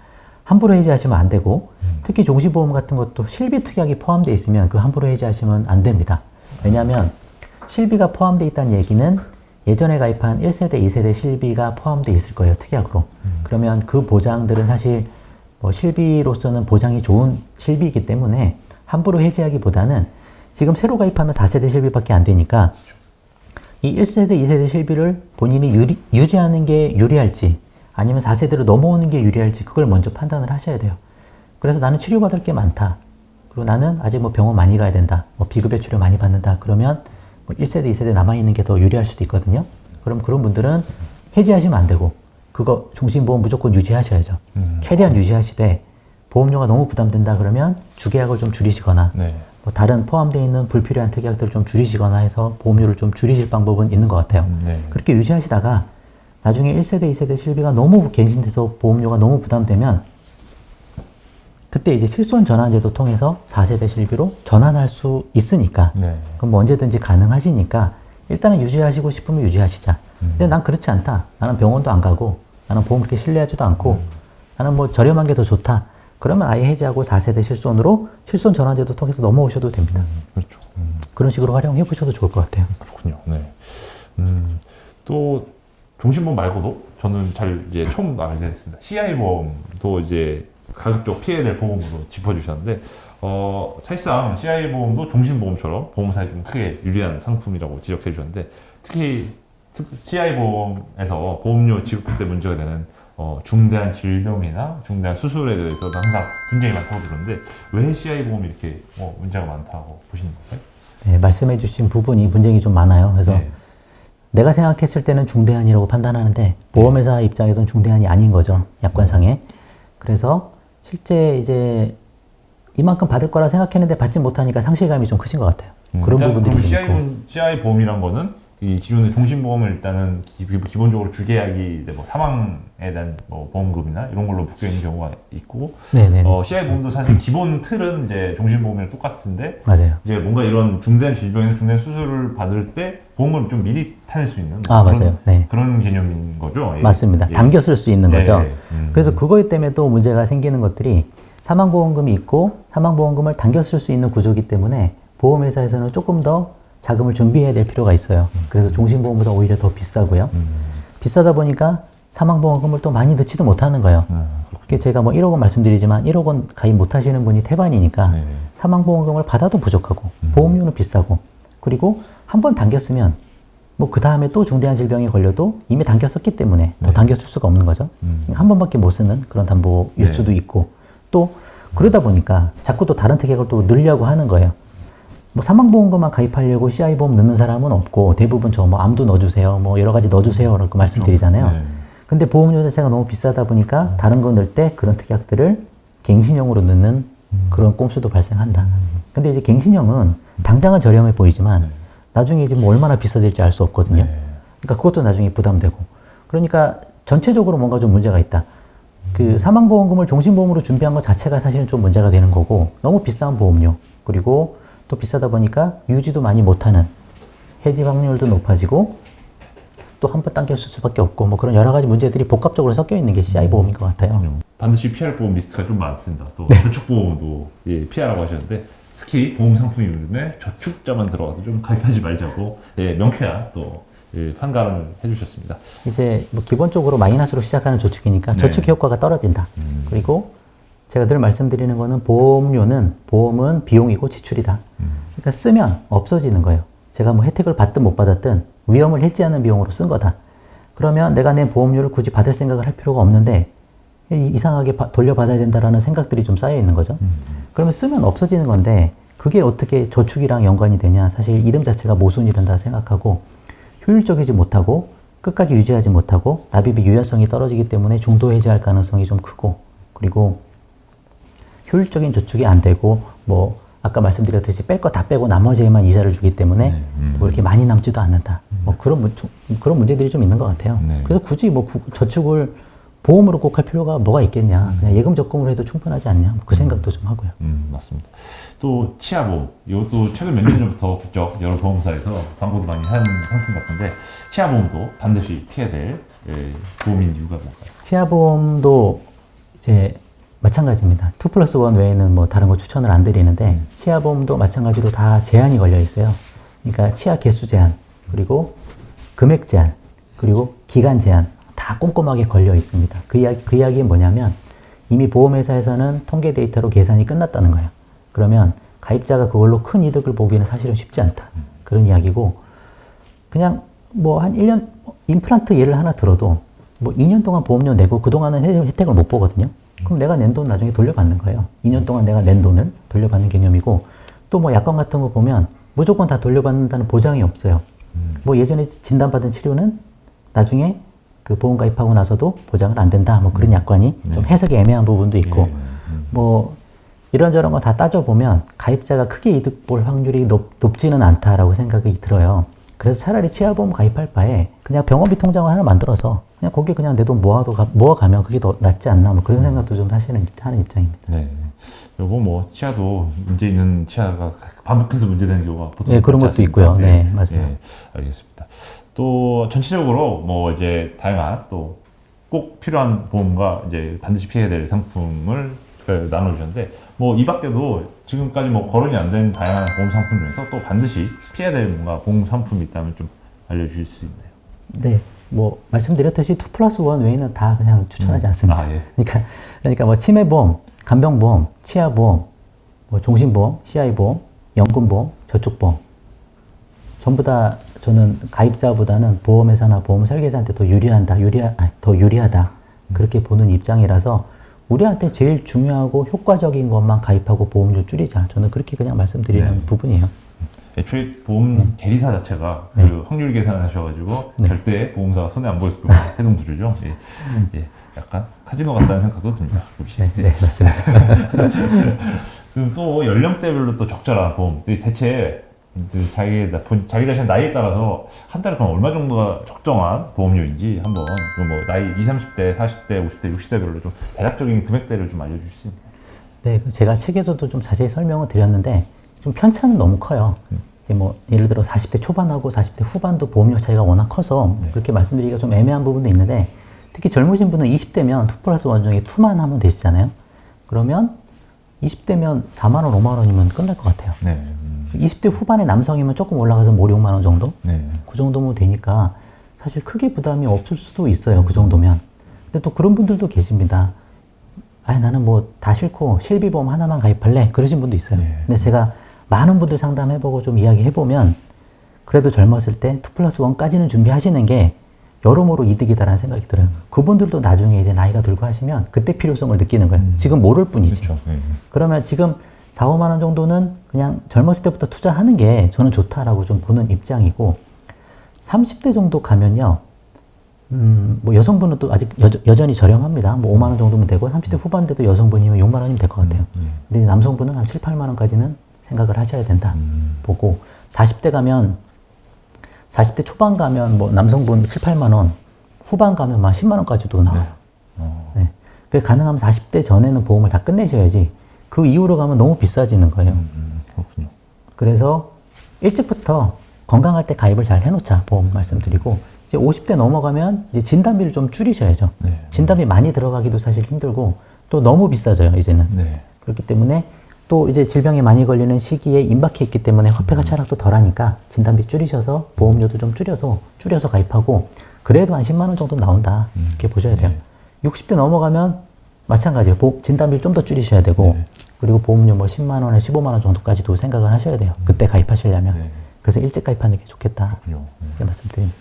함부로 해지하시면 안 되고 특히 종신보험 같은 것도 실비 특약이 포함되어 있으면 그 함부로 해지하시면 안 됩니다. 왜냐하면 실비가 포함되어 있다는 얘기는 예전에 가입한 1세대, 2세대 실비가 포함되어 있을 거예요, 특약으로. 그러면 그 보장들은 사실 뭐 실비로서는 보장이 좋은 실비이기 때문에 함부로 해지하기보다는 지금 새로 가입하면 4세대 실비밖에 안 되니까 이 1세대, 2세대 실비를 본인이 유지하는 게 유리할지 아니면 4세대로 넘어오는 게 유리할지 그걸 먼저 판단을 하셔야 돼요. 그래서 나는 치료받을 게 많다. 그리고 나는 아직 뭐 병원 많이 가야 된다. 뭐 비급여 치료 많이 받는다. 그러면 뭐 1세대, 2세대 남아있는 게 더 유리할 수도 있거든요. 그럼 그런 분들은 해지하시면 안 되고 그거 종신보험 무조건 유지하셔야죠. 최대한 유지하시되 보험료가 너무 부담된다 그러면 주계약을 좀 줄이시거나 뭐 다른 포함되어 있는 불필요한 특약들을 좀 줄이시거나 해서 보험료를 좀 줄이실 방법은 있는 것 같아요. 그렇게 유지하시다가 나중에 1세대, 2세대 실비가 너무 갱신돼서 보험료가 너무 부담되면 그때 이제 실손 전환제도 통해서 4세대 실비로 전환할 수 있으니까 그럼 뭐 언제든지 가능하시니까 일단은 유지하시고 싶으면 유지하시자. 근데 난 그렇지 않다. 나는 병원도 안 가고 나는 보험 그렇게 신뢰하지도 않고 나는 뭐 저렴한 게 더 좋다. 그러면 아예 해지하고 4세대 실손으로 실손 전환제도 통해서 넘어오셔도 됩니다. 그렇죠. 그런 식으로 활용해 보셔도 좋을 것 같아요. 그렇군요. 또 종신보험 말고도 저는 잘 이제 처음 알게 됐습니다. CI 보험도 이제 가급적 피해야 될 보험으로 짚어주셨는데 사실상 CI 보험도 종신보험처럼 보험사에 좀 크게 유리한 상품이라고 지적해 주셨는데 특히 CI 보험에서 보험료 지급 때 문제가 되는 중대한 질병이나 중대한 수술에 대해서는 항상 굉장히 많다고 들었는데 왜 CI 보험이 이렇게 문제가 많다고 보시는 건가요? 네, 말씀해 주신 부분이 문제가 좀 많아요. 그래서 내가 생각했을 때는 중대한이라고 판단하는데 보험회사 입장에서는 중대한이 아닌 거죠. 약관상에. 그래서 실제 이제 이만큼 받을 거라 생각했는데 받지 못하니까 상실감이 좀 크신 것 같아요. 그런 부분들이 좀 있고. CI 보험이란 거는 이 기존의 종신보험을 일단은 기본적으로 주계약이 이제 뭐 사망에 대한 뭐 보험금이나 이런 걸로 묶여 있는 경우가 있고, CI 보험도 사실 기본 틀은 이제 종신보험이랑 똑같은데, 맞아요. 이제 뭔가 이런 중대한 질병이나 중대한 수술을 받을 때 보험금을 좀 미리 타낼 수 있는 맞아요. 그런 개념인 거죠. 맞습니다. 당겨 쓸 수 있는 거죠. 그래서 그것 때문에 또 문제가 생기는 것들이 사망보험금이 있고 사망보험금을 당겨 쓸 수 있는 구조이기 때문에 보험회사에서는 조금 더 자금을 준비해야 될 필요가 있어요. 그래서 종신보험보다 오히려 더 비싸고요. 비싸다 보니까 사망보험금을 또 많이 넣지도 못하는 거예요. 그게 제가 뭐 1억 원 말씀드리지만 1억 원 가입 못하시는 분이 태반이니까 사망보험금을 받아도 부족하고 보험료는 비싸고 그리고 한 번 당겼으면 뭐 그 다음에 또 중대한 질병에 걸려도 이미 당겼었기 때문에 더 당겼을 수가 없는 거죠. 한 번밖에 못 쓰는 그런 담보일 수도 있고 또 그러다 보니까 자꾸 또 다른 특약을 또 넣으려고 하는 거예요. 뭐 사망보험금만 가입하려고 CI보험 넣는 사람은 없고 대부분 저 뭐 암도 넣어주세요, 뭐 여러 가지 넣어주세요 라고 말씀드리잖아요. 근데 보험료 자체가 너무 비싸다 보니까 다른 거 넣을 때 그런 특약들을 갱신형으로 넣는 그런 꼼수도 발생한다. 근데 이제 갱신형은 당장은 저렴해 보이지만 나중에 이제 뭐 얼마나 비싸질지 알 수 없거든요. 그러니까 그것도 나중에 부담되고. 그러니까 전체적으로 뭔가 좀 문제가 있다. 그 사망보험금을 종신보험으로 준비한 것 자체가 사실은 좀 문제가 되는 거고, 너무 비싼 보험료, 그리고 또 비싸다 보니까 유지도 많이 못하는, 해지 확률도 높아지고 또 한 번 당겨 쓸 수밖에 없고, 뭐 그런 여러 가지 문제들이 복합적으로 섞여 있는 게 CI 보험인 것 같아요. 반드시 피할 보험 리스트가 좀 많습니다. 또 저축보험도 예, 피하라고 하셨는데 특히 보험 상품이면 저축자만 들어가서 좀 가입하지 말자고 예, 명쾌한 또 예, 판가름을 해주셨습니다. 이제 뭐 기본적으로 마이너스로 시작하는 저축이니까 네. 저축 효과가 떨어진다. 그리고 제가 늘 말씀드리는 거는 보험은 비용이고 지출이다. 그러니까 쓰면 없어지는 거예요. 제가 뭐 혜택을 받든 못 받았든 위험을 해지하는 비용으로 쓴 거다. 그러면 내가 낸 보험료를 굳이 받을 생각을 할 필요가 없는데 이상하게 돌려받아야 된다라는 생각들이 좀 쌓여 있는 거죠. 그러면 쓰면 없어지는 건데 그게 어떻게 저축이랑 연관이 되냐. 사실 이름 자체가 모순이란다 생각하고, 효율적이지 못하고 끝까지 유지하지 못하고 납입의 유연성이 떨어지기 때문에 중도 해지할 가능성이 좀 크고, 그리고 효율적인 저축이 안 되고 뭐 아까 말씀드렸듯이 뺄 거 다 빼고 나머지에만 이자를 주기 때문에 뭐 이렇게 많이 남지도 않는다. 뭐 그런 문제들이 좀 있는 것 같아요. 그래서 굳이 뭐 저축을 보험으로 꼭 할 필요가 뭐가 있겠냐. 그냥 예금 적금으로 해도 충분하지 않냐. 뭐 그 생각도 좀 하고요. 맞습니다. 또 치아보험, 이것도 최근 몇 년 전부터 국적 여러 보험사에서 광고도 많이 하는 상품 같은데 치아보험도 반드시 피해야 될 예, 보험인 이유가 뭘까요? 치아보험도 이제 마찬가지입니다. 2+1 외에는 뭐 다른 거 추천을 안 드리는데 치아보험도 마찬가지로 다 제한이 걸려 있어요. 그러니까 치아 개수 제한, 그리고 금액 제한, 그리고 기간 제한 다 꼼꼼하게 걸려 있습니다. 그 이야기는 뭐냐면 이미 보험회사에서는 통계 데이터로 계산이 끝났다는 거예요. 그러면 가입자가 그걸로 큰 이득을 보기는 사실은 쉽지 않다. 그런 이야기고, 그냥 뭐 한 1년 임플란트 예를 하나 들어도 뭐 2년 동안 보험료 내고 그동안은 혜택을 못 보거든요. 그럼 내가 낸 돈 나중에 돌려받는 거예요. 2년 동안 내가 낸 돈을 돌려받는 개념이고, 또 뭐 약관 같은 거 보면 무조건 다 돌려받는다는 보장이 없어요. 뭐 예전에 진단받은 치료는 나중에 그 보험 가입하고 나서도 보장을 안 된다. 뭐 그런 약관이 좀 해석이 애매한 부분도 있고, 뭐 이런저런 거 다 따져보면 가입자가 크게 이득 볼 확률이 높지는 않다라고 생각이 들어요. 그래서 차라리 치아보험 가입할 바에 그냥 병원비 통장을 하나 만들어서 그냥 거기에 그냥 내 돈 모아가면 그게 더 낫지 않나, 뭐 그런 생각도 좀 하는 입장입니다. 네. 요거 뭐 치아도 문제 있는 치아가 반복해서 문제되는 경우가 보통 네, 그런 것도 많지 있고요. 않습니까? 네, 맞아요. 예, 알겠습니다. 또 전체적으로 뭐 이제 다양한 또 꼭 필요한 보험과 이제 반드시 피해야 될 상품을 나눠주셨는데, 뭐 이 밖에도 지금까지 뭐 거론이 안 된 다양한 보험 상품 중에서 또 반드시 피해야 될 뭔가 보험 상품이 있다면 좀 알려주실 수 있나요? 네, 뭐 말씀드렸듯이 2+1 외에는 다 그냥 추천하지 않습니다. 아, 예. 그러니까 뭐 치매보험, 간병보험, 치아보험, 뭐 종신보험, CI보험, 연금보험, 저축보험, 전부 다 저는 가입자보다는 보험회사나 보험 설계사한테 더 유리하다. 그렇게 보는 입장이라서 우리한테 제일 중요하고 효과적인 것만 가입하고 보험료 줄이자. 저는 그렇게 그냥 말씀드리는 부분이에요. 애초에 보험 대리사 자체가 그 확률 계산을 하셔가지고 절대 보험사가 손해 안 볼 수 없는 해동두류죠. 예, 약간 카지노 같다는 생각도 듭니다. 네, 맞습니다. 그럼 또 연령대별로 또 적절한 보험, 대체 그 자기 자신 나이에 따라서 한 달에 그럼 얼마 정도가 적정한 보험료인지 한번 뭐 나이 20, 30대, 40대, 50대, 60대별로 좀 대략적인 금액대를 좀 알려주실 수 있나요? 네, 제가 책에서도 좀 자세히 설명을 드렸는데 좀 편차는 너무 커요. 이제 뭐 예를 들어 40대 초반하고 40대 후반도 보험료 차이가 워낙 커서 그렇게 말씀드리기가 좀 애매한 부분도 있는데, 특히 젊으신 분은 20대면 2+1 중에 2만 하면 되시잖아요. 그러면 20대면 4만 원, 5만 원이면 끝날 것 같아요. 네. 20대 후반의 남성이면 조금 올라가서 5, 6만 원 정도? 네. 그 정도면 되니까 사실 크게 부담이 없을 수도 있어요. 그 정도면. 근데 또 그런 분들도 계십니다. 나는 뭐 다 싫고 실비보험 하나만 가입할래. 그러신 분도 있어요. 네. 근데 제가 많은 분들 상담해보고 좀 이야기해보면 그래도 젊었을 때 2+1까지는 준비하시는 게 여러모로 이득이다라는 생각이 들어요. 그분들도 나중에 이제 나이가 들고 하시면 그때 필요성을 느끼는 거예요. 지금 모를 뿐이지. 그렇죠. 네. 그러면 지금 4, 5만 원 정도는 그냥 젊었을 때부터 투자하는 게 저는 좋다라고 좀 보는 입장이고, 30대 정도 가면요, 뭐 여성분은 또 아직 여전히 저렴합니다. 뭐 5만 원 정도면 되고 30대 후반대도 여성분이면 6만 원이면 될 것 같아요. 근데 남성분은 한 7, 8만 원까지는 생각을 하셔야 된다 보고 40대 가면 40대 초반 가면 뭐 남성분 7, 8만 원 후반 가면 막 10만 원까지도 나와요. 네. 그래서 가능하면 40대 전에는 보험을 다 끝내셔야지 그 이후로 가면 너무 비싸지는 거예요. 그렇군요. 그래서 일찍부터 건강할 때 가입을 잘 해놓자 보험 말씀드리고 이제 50대 넘어가면 이제 진단비를 좀 줄이셔야죠. 네. 진단비 많이 들어가기도 사실 힘들고 또 너무 비싸져요 이제는. 네. 그렇기 때문에 또 이제 질병에 많이 걸리는 시기에 임박해 있기 때문에 화폐가 차락도 덜하니까 진단비 줄이셔서 보험료도 좀 줄여서 가입하고 그래도 한 10만 원 정도 나온다 이렇게 보셔야 돼요. 60대 넘어가면 마찬가지예요. 진단비를 좀 더 줄이셔야 되고 그리고 보험료 뭐 10만 원에 15만 원 정도까지도 생각을 하셔야 돼요. 그때 가입하시려면. 그래서 일찍 가입하는 게 좋겠다. 이렇게 말씀드립니다.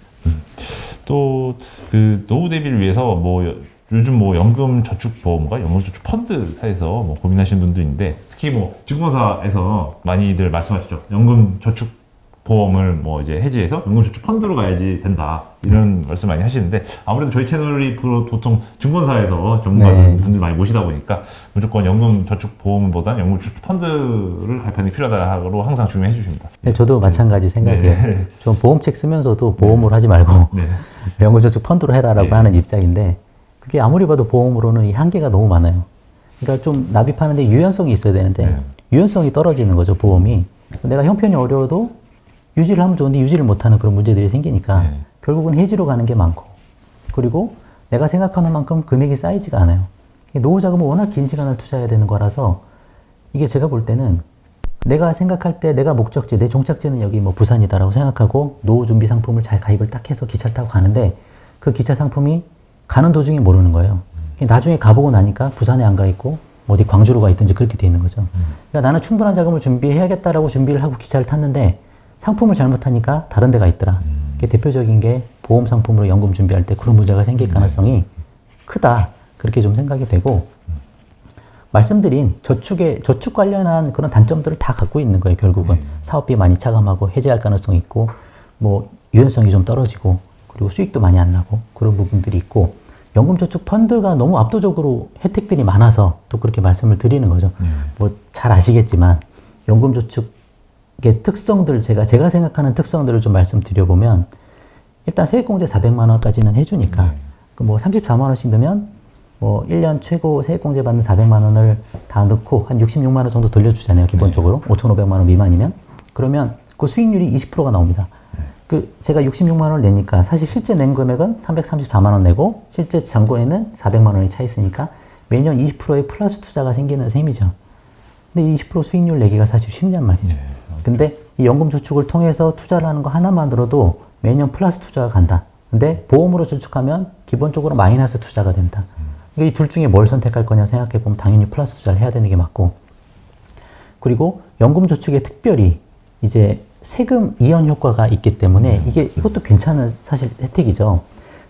또 그 노후 대비를 위해서 뭐 요즘 뭐 연금 저축 보험과 연금 저축 펀드사에서 뭐 고민하시는 분도 있는데 특히 뭐 증권사에서 많이들 말씀하시죠. 연금 저축 보험을 뭐 이제 해지해서 연금 저축 펀드로 가야지 된다 이런 말씀 많이 하시는데 아무래도 저희 채널이 보통 증권사에서 전문가 분들 많이 모시다 보니까 무조건 연금 저축 보험보다는 연금 저축 펀드를 가입하는 게 필요하다고 항상 중요해 주십니다. 네, 저도 마찬가지 생각이에요. 좀 보험책 쓰면서도 보험으로 하지 말고 연금 저축 펀드로 해라라고 하는 입장인데 그게 아무리 봐도 보험으로는 이 한계가 너무 많아요. 그러니까 좀 납입하는데 유연성이 있어야 되는데 유연성이 떨어지는 거죠 보험이. 내가 형편이 어려워도 유지를 하면 좋은데 유지를 못하는 그런 문제들이 생기니까 결국은 해지로 가는 게 많고 그리고 내가 생각하는 만큼 금액이 쌓이지가 않아요. 노후 자금은 워낙 긴 시간을 투자해야 되는 거라서 이게 제가 볼 때는 내가 생각할 때 내가 목적지, 내 종착지는 여기 뭐 부산이다라고 생각하고 노후 준비 상품을 잘 가입을 딱 해서 기차를 타고 가는데 그 기차 상품이 가는 도중에 모르는 거예요. 나중에 가보고 나니까 부산에 안 가 있고 어디 광주로 가 있든지 그렇게 돼 있는 거죠. 그러니까 나는 충분한 자금을 준비해야겠다라고 준비를 하고 기차를 탔는데 상품을 잘못하니까 다른 데가 있더라. 이게 대표적인 게 보험 상품으로 연금 준비할 때 그런 문제가 생길 가능성이 크다. 그렇게 좀 생각이 되고 말씀드린 저축 관련한 그런 단점들을 다 갖고 있는 거예요. 결국은 사업비 많이 차감하고 해지할 가능성이 있고 뭐 유연성이 좀 떨어지고 그리고 수익도 많이 안 나고 그런 부분들이 있고 연금 저축 펀드가 너무 압도적으로 혜택들이 많아서 또 그렇게 말씀을 드리는 거죠. 뭐 잘 아시겠지만 연금 저축 특성들 제가 생각하는 특성들을 좀 말씀드려보면 일단 세액공제 400만 원까지는 해주니까 그 뭐 34만 원씩 넣으면 뭐 1년 최고 세액공제 받는 400만 원을 다 넣고 한 66만 원 정도 돌려주잖아요 기본적으로 5,500만 원 미만이면 그러면 그 수익률이 20%가 나옵니다. 그 제가 66만 원을 내니까 사실 실제 낸 금액은 334만 원 내고 실제 잔고에는 400만 원이 차 있으니까 매년 20%의 플러스 투자가 생기는 셈이죠. 근데 20% 수익률 내기가 사실 쉽냔 말이죠. 근데 이 연금 저축을 통해서 투자를 하는 거 하나만으로도 매년 플러스 투자가 간다. 근데 보험으로 저축하면 기본적으로 마이너스 투자가 된다. 이 둘 중에 뭘 선택할 거냐 생각해 보면 당연히 플러스 투자를 해야 되는 게 맞고 그리고 연금 저축에 특별히 이제 세금 이연 효과가 있기 때문에 이것도 괜찮은 사실 혜택이죠.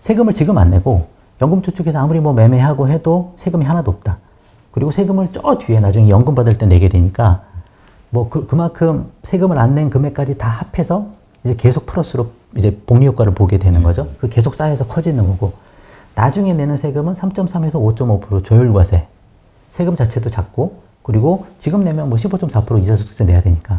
세금을 지금 안 내고 연금 저축에서 아무리 뭐 매매하고 해도 세금이 하나도 없다. 그리고 세금을 저 뒤에 나중에 연금 받을 때 내게 되니까 뭐 그만큼 세금을 안 낸 금액까지 다 합해서 이제 계속 플러스로 이제 복리 효과를 보게 되는 거죠. 그 계속 쌓여서 커지는 거고 나중에 내는 세금은 3.3에서 5.5% 조율과세 세금 자체도 작고 그리고 지금 내면 뭐 15.4% 이자소득세 내야 되니까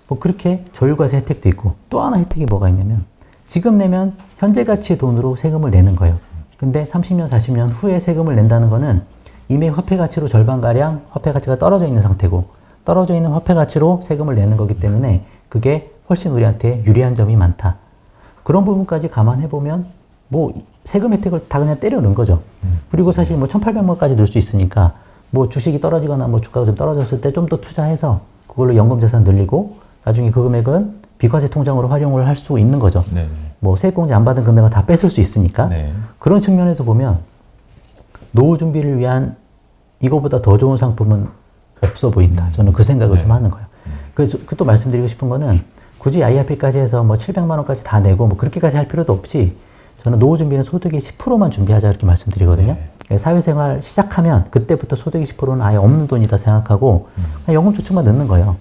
뭐 그렇게 조율과세 혜택도 있고 또 하나 혜택이 뭐가 있냐면 지금 내면 현재 가치의 돈으로 세금을 내는 거예요. 근데 30년, 40년 후에 세금을 낸다는 거는 이미 화폐 가치로 절반가량 화폐 가치가 떨어져 있는 상태고 떨어져 있는 화폐 가치로 세금을 내는 거기 때문에 그게 훨씬 우리한테 유리한 점이 많다. 그런 부분까지 감안해보면 뭐 세금 혜택을 다 그냥 때려 넣은 거죠. 그리고 사실 뭐 1,800만까지 넣을 수 있으니까 뭐 주식이 떨어지거나 뭐 주가가 좀 떨어졌을 때 좀 더 투자해서 그걸로 연금 자산 늘리고 나중에 그 금액은 비과세 통장으로 활용을 할 수 있는 거죠. 뭐 세액공제 안 받은 금액은 다 뺏을 수 있으니까 그런 측면에서 보면 노후 준비를 위한 이거보다 더 좋은 상품은 없어 보인다. 저는 그 생각을 좀 하는 거예요. 그래서 또 말씀드리고 싶은 거는 굳이 IRP까지 해서 뭐 700만 원까지 다 내고 뭐 그렇게까지 할 필요도 없이 저는 노후 준비는 소득의 10%만 준비하자 이렇게 말씀드리거든요. 사회생활 시작하면 그때부터 소득의 10%는 아예 없는 돈이다 생각하고 연금 저축만 넣는 거예요.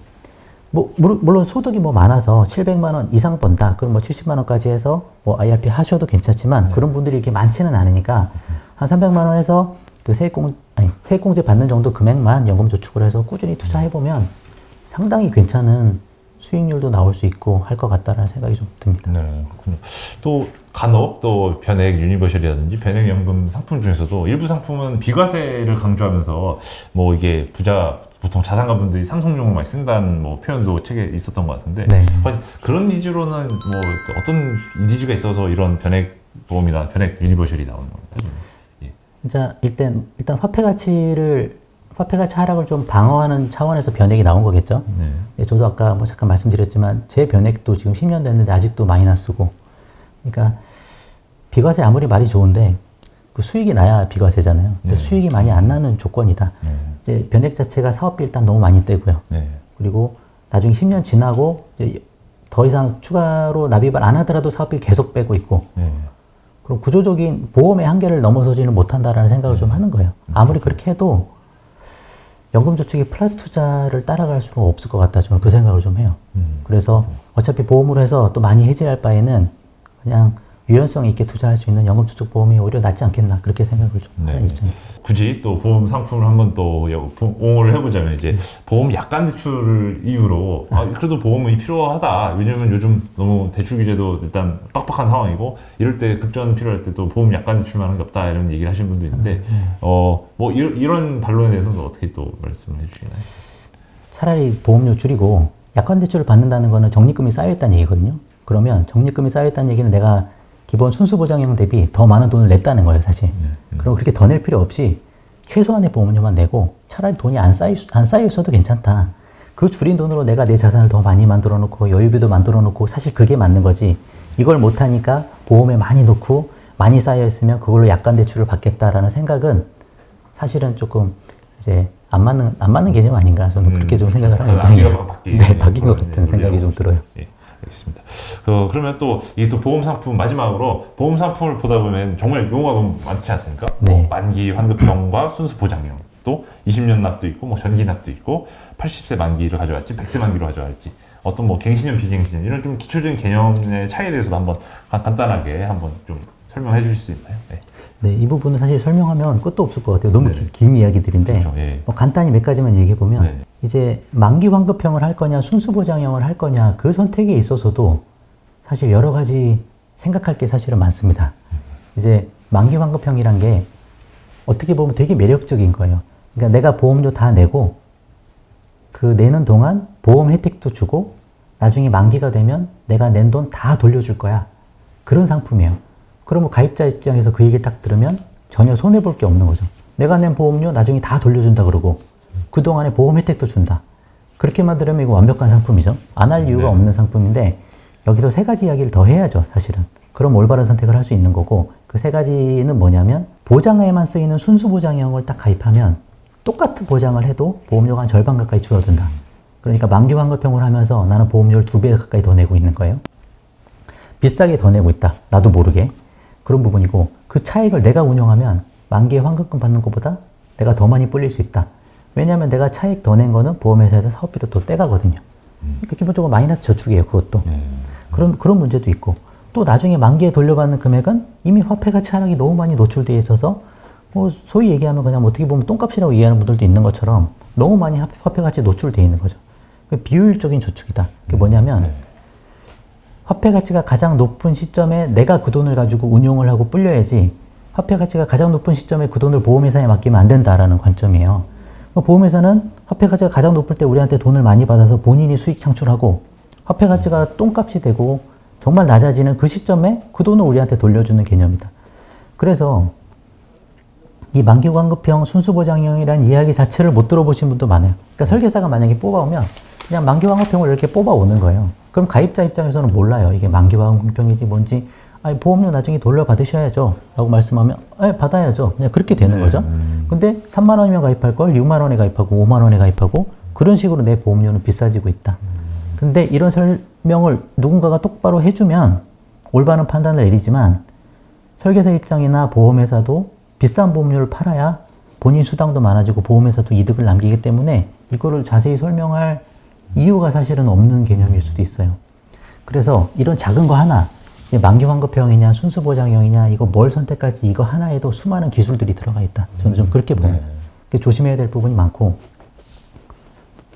물론 소득이 뭐 많아서 700만 원 이상 번다. 그럼 뭐 70만 원까지 해서 뭐 IRP 하셔도 괜찮지만 그런 분들이 이렇게 많지는 않으니까 한 300만 원에서 그 세액공제 받는 정도 금액만 연금저축을 해서 꾸준히 투자해보면 상당히 괜찮은 수익률도 나올 수 있고 할 것 같다라는 생각이 좀 듭니다. 네, 그렇군요. 또 간혹 또 변액 유니버셜이라든지 변액 연금 상품 중에서도 일부 상품은 비과세를 강조하면서 뭐 이게 부자 보통 자산가분들이 상속용으로 많이 쓴다는 뭐 표현도 책에 있었던 것 같은데 네. 그런 니즈로는 뭐 어떤 니즈가 있어서 이런 변액 보험이나 변액 유니버셜이 나오는 겁니다. 예. 진짜 일단 화폐 가치 하락을 좀 방어하는 차원에서 변액이 나온 거겠죠. 네. 네, 저도 아까 뭐 잠깐 말씀드렸지만 제 변액도 지금 10년 됐는데 아직도 마이너스고, 그러니까 비과세 아무리 말이 좋은데 그 수익이 나야 비과세잖아요. 근데 네. 수익이 많이 안 나는 조건이다. 네. 이제 변액 자체가 사업비 일단 너무 많이 떼고요. 네. 그리고 나중에 10년 지나고 이제 더 이상 추가로 납입을 안 하더라도 사업비 계속 빼고 있고, 네. 그럼 구조적인 보험의 한계를 넘어서지는 못한다라는 생각을 좀 하는 거예요. 아무리 그렇게 해도 연금저축이 플러스 투자를 따라갈 수는 없을 것 같다. 저는 그 생각을 좀 해요. 그래서 어차피 보험으로 해서 또 많이 해지할 바에는 그냥 유연성 있게 투자할 수 있는 연금저축 보험이 오히려 낫지 않겠나, 그렇게 생각을 좀 하는 입장입니다. 굳이 또 보험 상품을 한번 또 옹호를 해보자면 이제 보험 약관 대출을 이유로 그래도 보험이 필요하다. 왜냐면 요즘 너무 대출 규제도 일단 빡빡한 상황이고 이럴 때 급전 필요할 때 또 보험 약관 대출만 하는 게 없다 이런 얘기를 하시는 분도 있는데 뭐 이런 반론에 대해서는 어떻게 또 말씀을 해주시나요? 차라리 보험료 줄이고 약관 대출을 받는다는 거는 적립금이 쌓여있다는 얘기거든요. 그러면 적립금이 쌓여있다는 얘기는 내가 기본 순수보장형 대비 더 많은 돈을 냈다는 거예요, 사실. 그럼 그렇게 더 낼 필요 없이 최소한의 보험료만 내고 차라리 돈이 안 쌓여 있어도 괜찮다. 그 줄인 돈으로 내가 내 자산을 더 많이 만들어 놓고 여유비도 만들어 놓고 사실 그게 맞는 거지. 이걸 못하니까 보험에 많이 넣고 많이 쌓여 있으면 그걸로 약관 대출을 받겠다라는 생각은 사실은 조금 이제 안 맞는 개념 아닌가. 저는 그렇게 좀 생각을 하는 입장이에요. 네, 바뀐 것 같은 생각이 좀 들어요. 예. 알겠습니다. 그러면 또 이 또 보험 상품 마지막으로 보험 상품을 보다 보면 정말 용어가 너무 많지 않습니까? 네. 뭐 만기 환급형과 순수 보장형, 또 20년 납도 있고 뭐 전기 납도 있고 80세 만기를 가져갈지 100세 만기로 가져갈지 어떤 뭐 갱신형 비갱신형 이런 좀 기초적인 개념의 차이에 대해서도 한번 간단하게 한번 좀 설명해 주실 수 있나요? 네. 네, 이 부분은 사실 설명하면 끝도 없을 것 같아요. 너무 긴 이야기들인데 그렇죠, 예. 뭐 간단히 몇 가지만 얘기해 보면 네. 이제 만기 환급형을 할 거냐 순수 보장형을 할 거냐 그 선택에 있어서도 사실 여러 가지 생각할 게 사실은 많습니다. 이제 만기 환급형이란 게 어떻게 보면 되게 매력적인 거예요. 그러니까 내가 보험료 다 내고 그 내는 동안 보험 혜택도 주고 나중에 만기가 되면 내가 낸 돈 다 돌려줄 거야. 그런 상품이에요. 그러면 가입자 입장에서 그 얘기를 딱 들으면 전혀 손해볼 게 없는 거죠. 내가 낸 보험료 나중에 다 돌려준다 그러고 그동안에 보험 혜택도 준다. 그렇게만 들으면 이거 완벽한 상품이죠. 안 할 이유가 없는 상품인데 여기서 세 가지 이야기를 더 해야죠, 사실은. 그럼 올바른 선택을 할 수 있는 거고 그 세 가지는 뭐냐면 보장에만 쓰이는 순수 보장형을 딱 가입하면 똑같은 보장을 해도 보험료가 한 절반 가까이 줄어든다. 그러니까 만기 환급형을 하면서 나는 보험료를 2배 가까이 더 내고 있는 거예요. 비싸게 더 내고 있다. 나도 모르게. 그런 부분이고 그 차익을 내가 운영하면 만기에 환급금 받는 것보다 내가 더 많이 불릴 수 있다. 왜냐하면 내가 차익 더 낸 거는 보험회사에서 사업비로 또 떼가거든요. 그러니까 기본적으로 마이너스 저축이에요, 그것도. 그런 문제도 있고 또 나중에 만기에 돌려받는 금액은 이미 화폐 가치 하락이 너무 많이 노출되어 있어서 뭐 소위 얘기하면 그냥 어떻게 보면 똥값이라고 이해하는 분들도 있는 것처럼 너무 많이 화폐 가치에 노출되어 있는 거죠. 비효율적인 저축이다. 그게 뭐냐면 화폐 가치가 가장 높은 시점에 내가 그 돈을 가지고 운용을 하고 불려야지 화폐 가치가 가장 높은 시점에 그 돈을 보험회사에 맡기면 안 된다라는 관점이에요. 보험회사는 화폐 가치가 가장 높을 때 우리한테 돈을 많이 받아서 본인이 수익 창출하고 화폐 가치가 똥값이 되고 정말 낮아지는 그 시점에 그 돈을 우리한테 돌려주는 개념이다. 그래서 이 만기 환급형 순수보장형이라는 이야기 자체를 못 들어보신 분도 많아요. 그러니까 설계사가 만약에 뽑아오면 그냥 만기 환급형을 이렇게 뽑아오는 거예요. 그럼 가입자 입장에서는 몰라요. 이게 만기 환급형인지 뭔지. 아니, 보험료 나중에 돌려받으셔야죠. 라고 말씀하면, 받아야죠. 그냥 그렇게 되는 거죠. 근데 3만 원이면 가입할 걸 6만 원에 가입하고 5만 원에 가입하고 그런 식으로 내 보험료는 비싸지고 있다. 근데 이런 설명을 누군가가 똑바로 해주면 올바른 판단을 내리지만 설계사 입장이나 보험회사도 비싼 보험료를 팔아야 본인 수당도 많아지고 보험회사도 이득을 남기기 때문에 이거를 자세히 설명할 이유가 사실은 없는 개념일 수도 있어요. 그래서 이런 작은 거 하나, 이게 만기 환급형이냐, 순수보장형이냐, 이거 뭘 선택할지 이거 하나에도 수많은 기술들이 들어가 있다. 저는 좀 그렇게 봅니다. 그래서 조심해야 될 부분이 많고,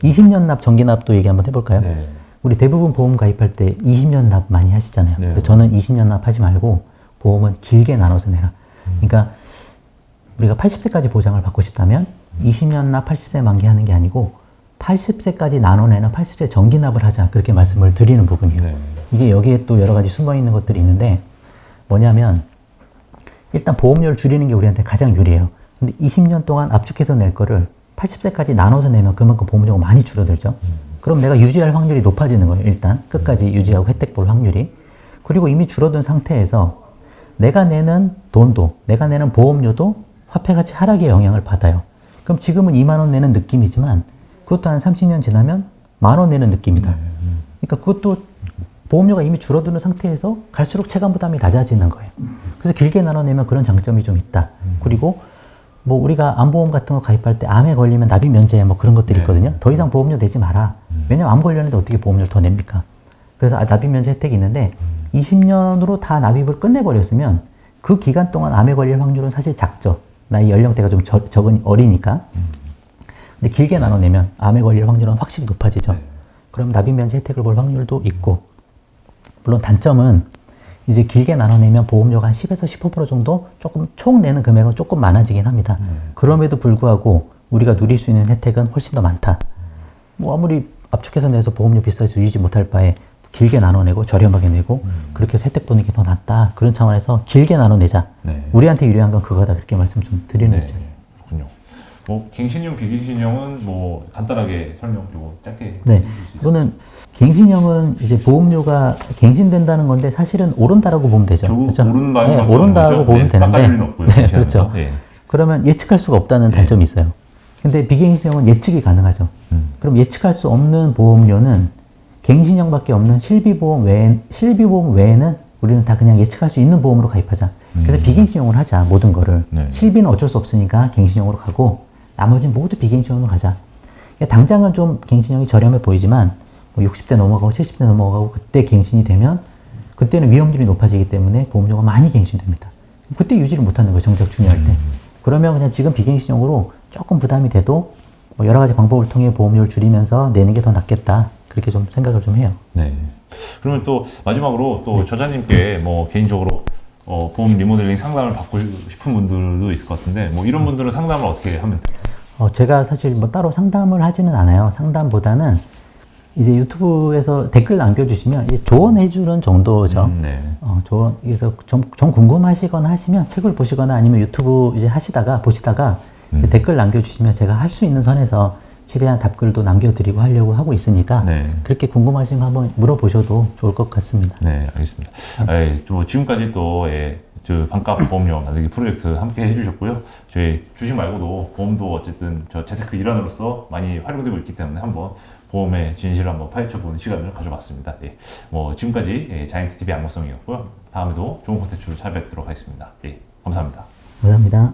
20년 납, 정기 납도 얘기 한번 해볼까요? 네. 우리 대부분 보험 가입할 때 20년 납 많이 하시잖아요. 네. 근데 저는 20년 납 하지 말고 보험은 길게 나눠서 내라. 그러니까 우리가 80세까지 보장을 받고 싶다면 20년 납 80세 만기하는 게 아니고 80세까지 나눠내는 80세 정기 납을 하자. 그렇게 말씀을 드리는 부분이에요. 네. 이게 여기에 또 여러 가지 숨어 있는 것들이 있는데 뭐냐면 일단 보험료를 줄이는 게 우리한테 가장 유리해요. 근데 20년 동안 압축해서 낼 거를 80세까지 나눠서 내면 그만큼 보험료가 많이 줄어들죠. 그럼 내가 유지할 확률이 높아지는 거예요. 일단 끝까지 유지하고 혜택 볼 확률이. 그리고 이미 줄어든 상태에서 내가 내는 돈도 내가 내는 보험료도 화폐가치 하락의 영향을 받아요. 그럼 지금은 2만 원 내는 느낌이지만 그것도 한 30년 지나면 10,000원 내는 느낌이다. 그러니까 그것도 보험료가 이미 줄어드는 상태에서 갈수록 체감 부담이 낮아지는 거예요. 그래서 길게 나눠내면 그런 장점이 좀 있다. 그리고 뭐 우리가 암보험 같은 거 가입할 때 암에 걸리면 납입 면제 뭐 그런 것들이 있거든요. 더 이상 보험료 내지 마라. 왜냐면 암 걸렸는데 어떻게 보험료를 더 냅니까? 그래서 납입 면제 혜택이 있는데 20년으로 다 납입을 끝내버렸으면 그 기간 동안 암에 걸릴 확률은 사실 작죠. 나이 연령대가 좀 적은 어리니까. 근데 길게 나눠내면 암에 걸릴 확률은 확실히 높아지죠. 그럼 납입 면제 혜택을 볼 확률도 있고, 물론 단점은 이제 길게 나눠내면 보험료가 한 10에서 15% 정도 조금 총 내는 금액은 조금 많아지긴 합니다. 그럼에도 불구하고 우리가 누릴 수 있는 혜택은 훨씬 더 많다. 뭐 아무리 압축해서 내서 보험료 비싸서 유지 못할 바에 길게 나눠내고 저렴하게 내고 그렇게 해서 혜택 보는 게 더 낫다. 그런 차원에서 길게 나눠내자. 네. 우리한테 유리한 건 그거다. 그렇게 말씀 좀 드리는 네. 거죠. 그렇군요. 뭐 갱신형, 비갱신형은 뭐 간단하게 설명 좀 짧게 네. 해주실 수 있어요? 이거는 갱신형은 이제 보험료가 갱신된다는 건데 사실은 오른다라고 보면 되죠. 결국 그렇죠? 오른다는 네, 건 오른다고 거죠? 보면 네, 되는데. 깎아줄 일은 없고요. 네, 갱신하면서. 그렇죠. 예. 그러면 예측할 수가 없다는 단점이 있어요. 근데 비갱신형은 예측이 가능하죠. 그럼 예측할 수 없는 보험료는 갱신형밖에 없는 실비보험 외에는 우리는 다 그냥 예측할 수 있는 보험으로 가입하자. 그래서 비갱신형으로 하자. 모든 거를. 네. 실비는 어쩔 수 없으니까 갱신형으로 가고 나머지는 모두 비갱신형으로 가자. 그러니까 당장은 좀 갱신형이 저렴해 보이지만 뭐 60대 넘어가고 70대 넘어가고 그때 갱신이 되면 그때는 위험률이 높아지기 때문에 보험료가 많이 갱신됩니다. 그때 유지를 못하는 거예요. 정작 중요할 때. 그러면 그냥 지금 비갱신형으로 조금 부담이 돼도 뭐 여러 가지 방법을 통해 보험료를 줄이면서 내는 게 더 낫겠다. 그렇게 좀 생각을 좀 해요. 네. 그러면 또 마지막으로 또 저자님께 뭐 개인적으로 보험 리모델링 상담을 받고 싶은 분들도 있을 것 같은데 뭐 이런 분들은 상담을 어떻게 하면 돼요? 제가 사실 뭐 따로 상담을 하지는 않아요. 상담보다는 이제 유튜브에서 댓글 남겨주시면 이제 조언해주는 정도죠. 네. 조언, 그래서 좀 궁금하시거나 하시면 책을 보시거나 아니면 유튜브 이제 보시다가 이제 댓글 남겨주시면 제가 할 수 있는 선에서 최대한 답글도 남겨드리고 하려고 하고 있으니까 네. 그렇게 궁금하신 거 한번 물어보셔도 좋을 것 같습니다. 네, 알겠습니다. 또 지금까지 또 저 반값 보험료 만들기 프로젝트 함께 해주셨고요. 저희 주식 말고도 보험도 어쨌든 저 재테크 일환으로서 많이 활용되고 있기 때문에 한번 보험의 진실을 한번 파헤쳐보는 시간을 가져봤습니다. 예, 뭐 지금까지 자이언트 TV 안목성이었고요. 다음에도 좋은 콘텐츠로 찾아뵙도록 하겠습니다. 예, 감사합니다. 감사합니다.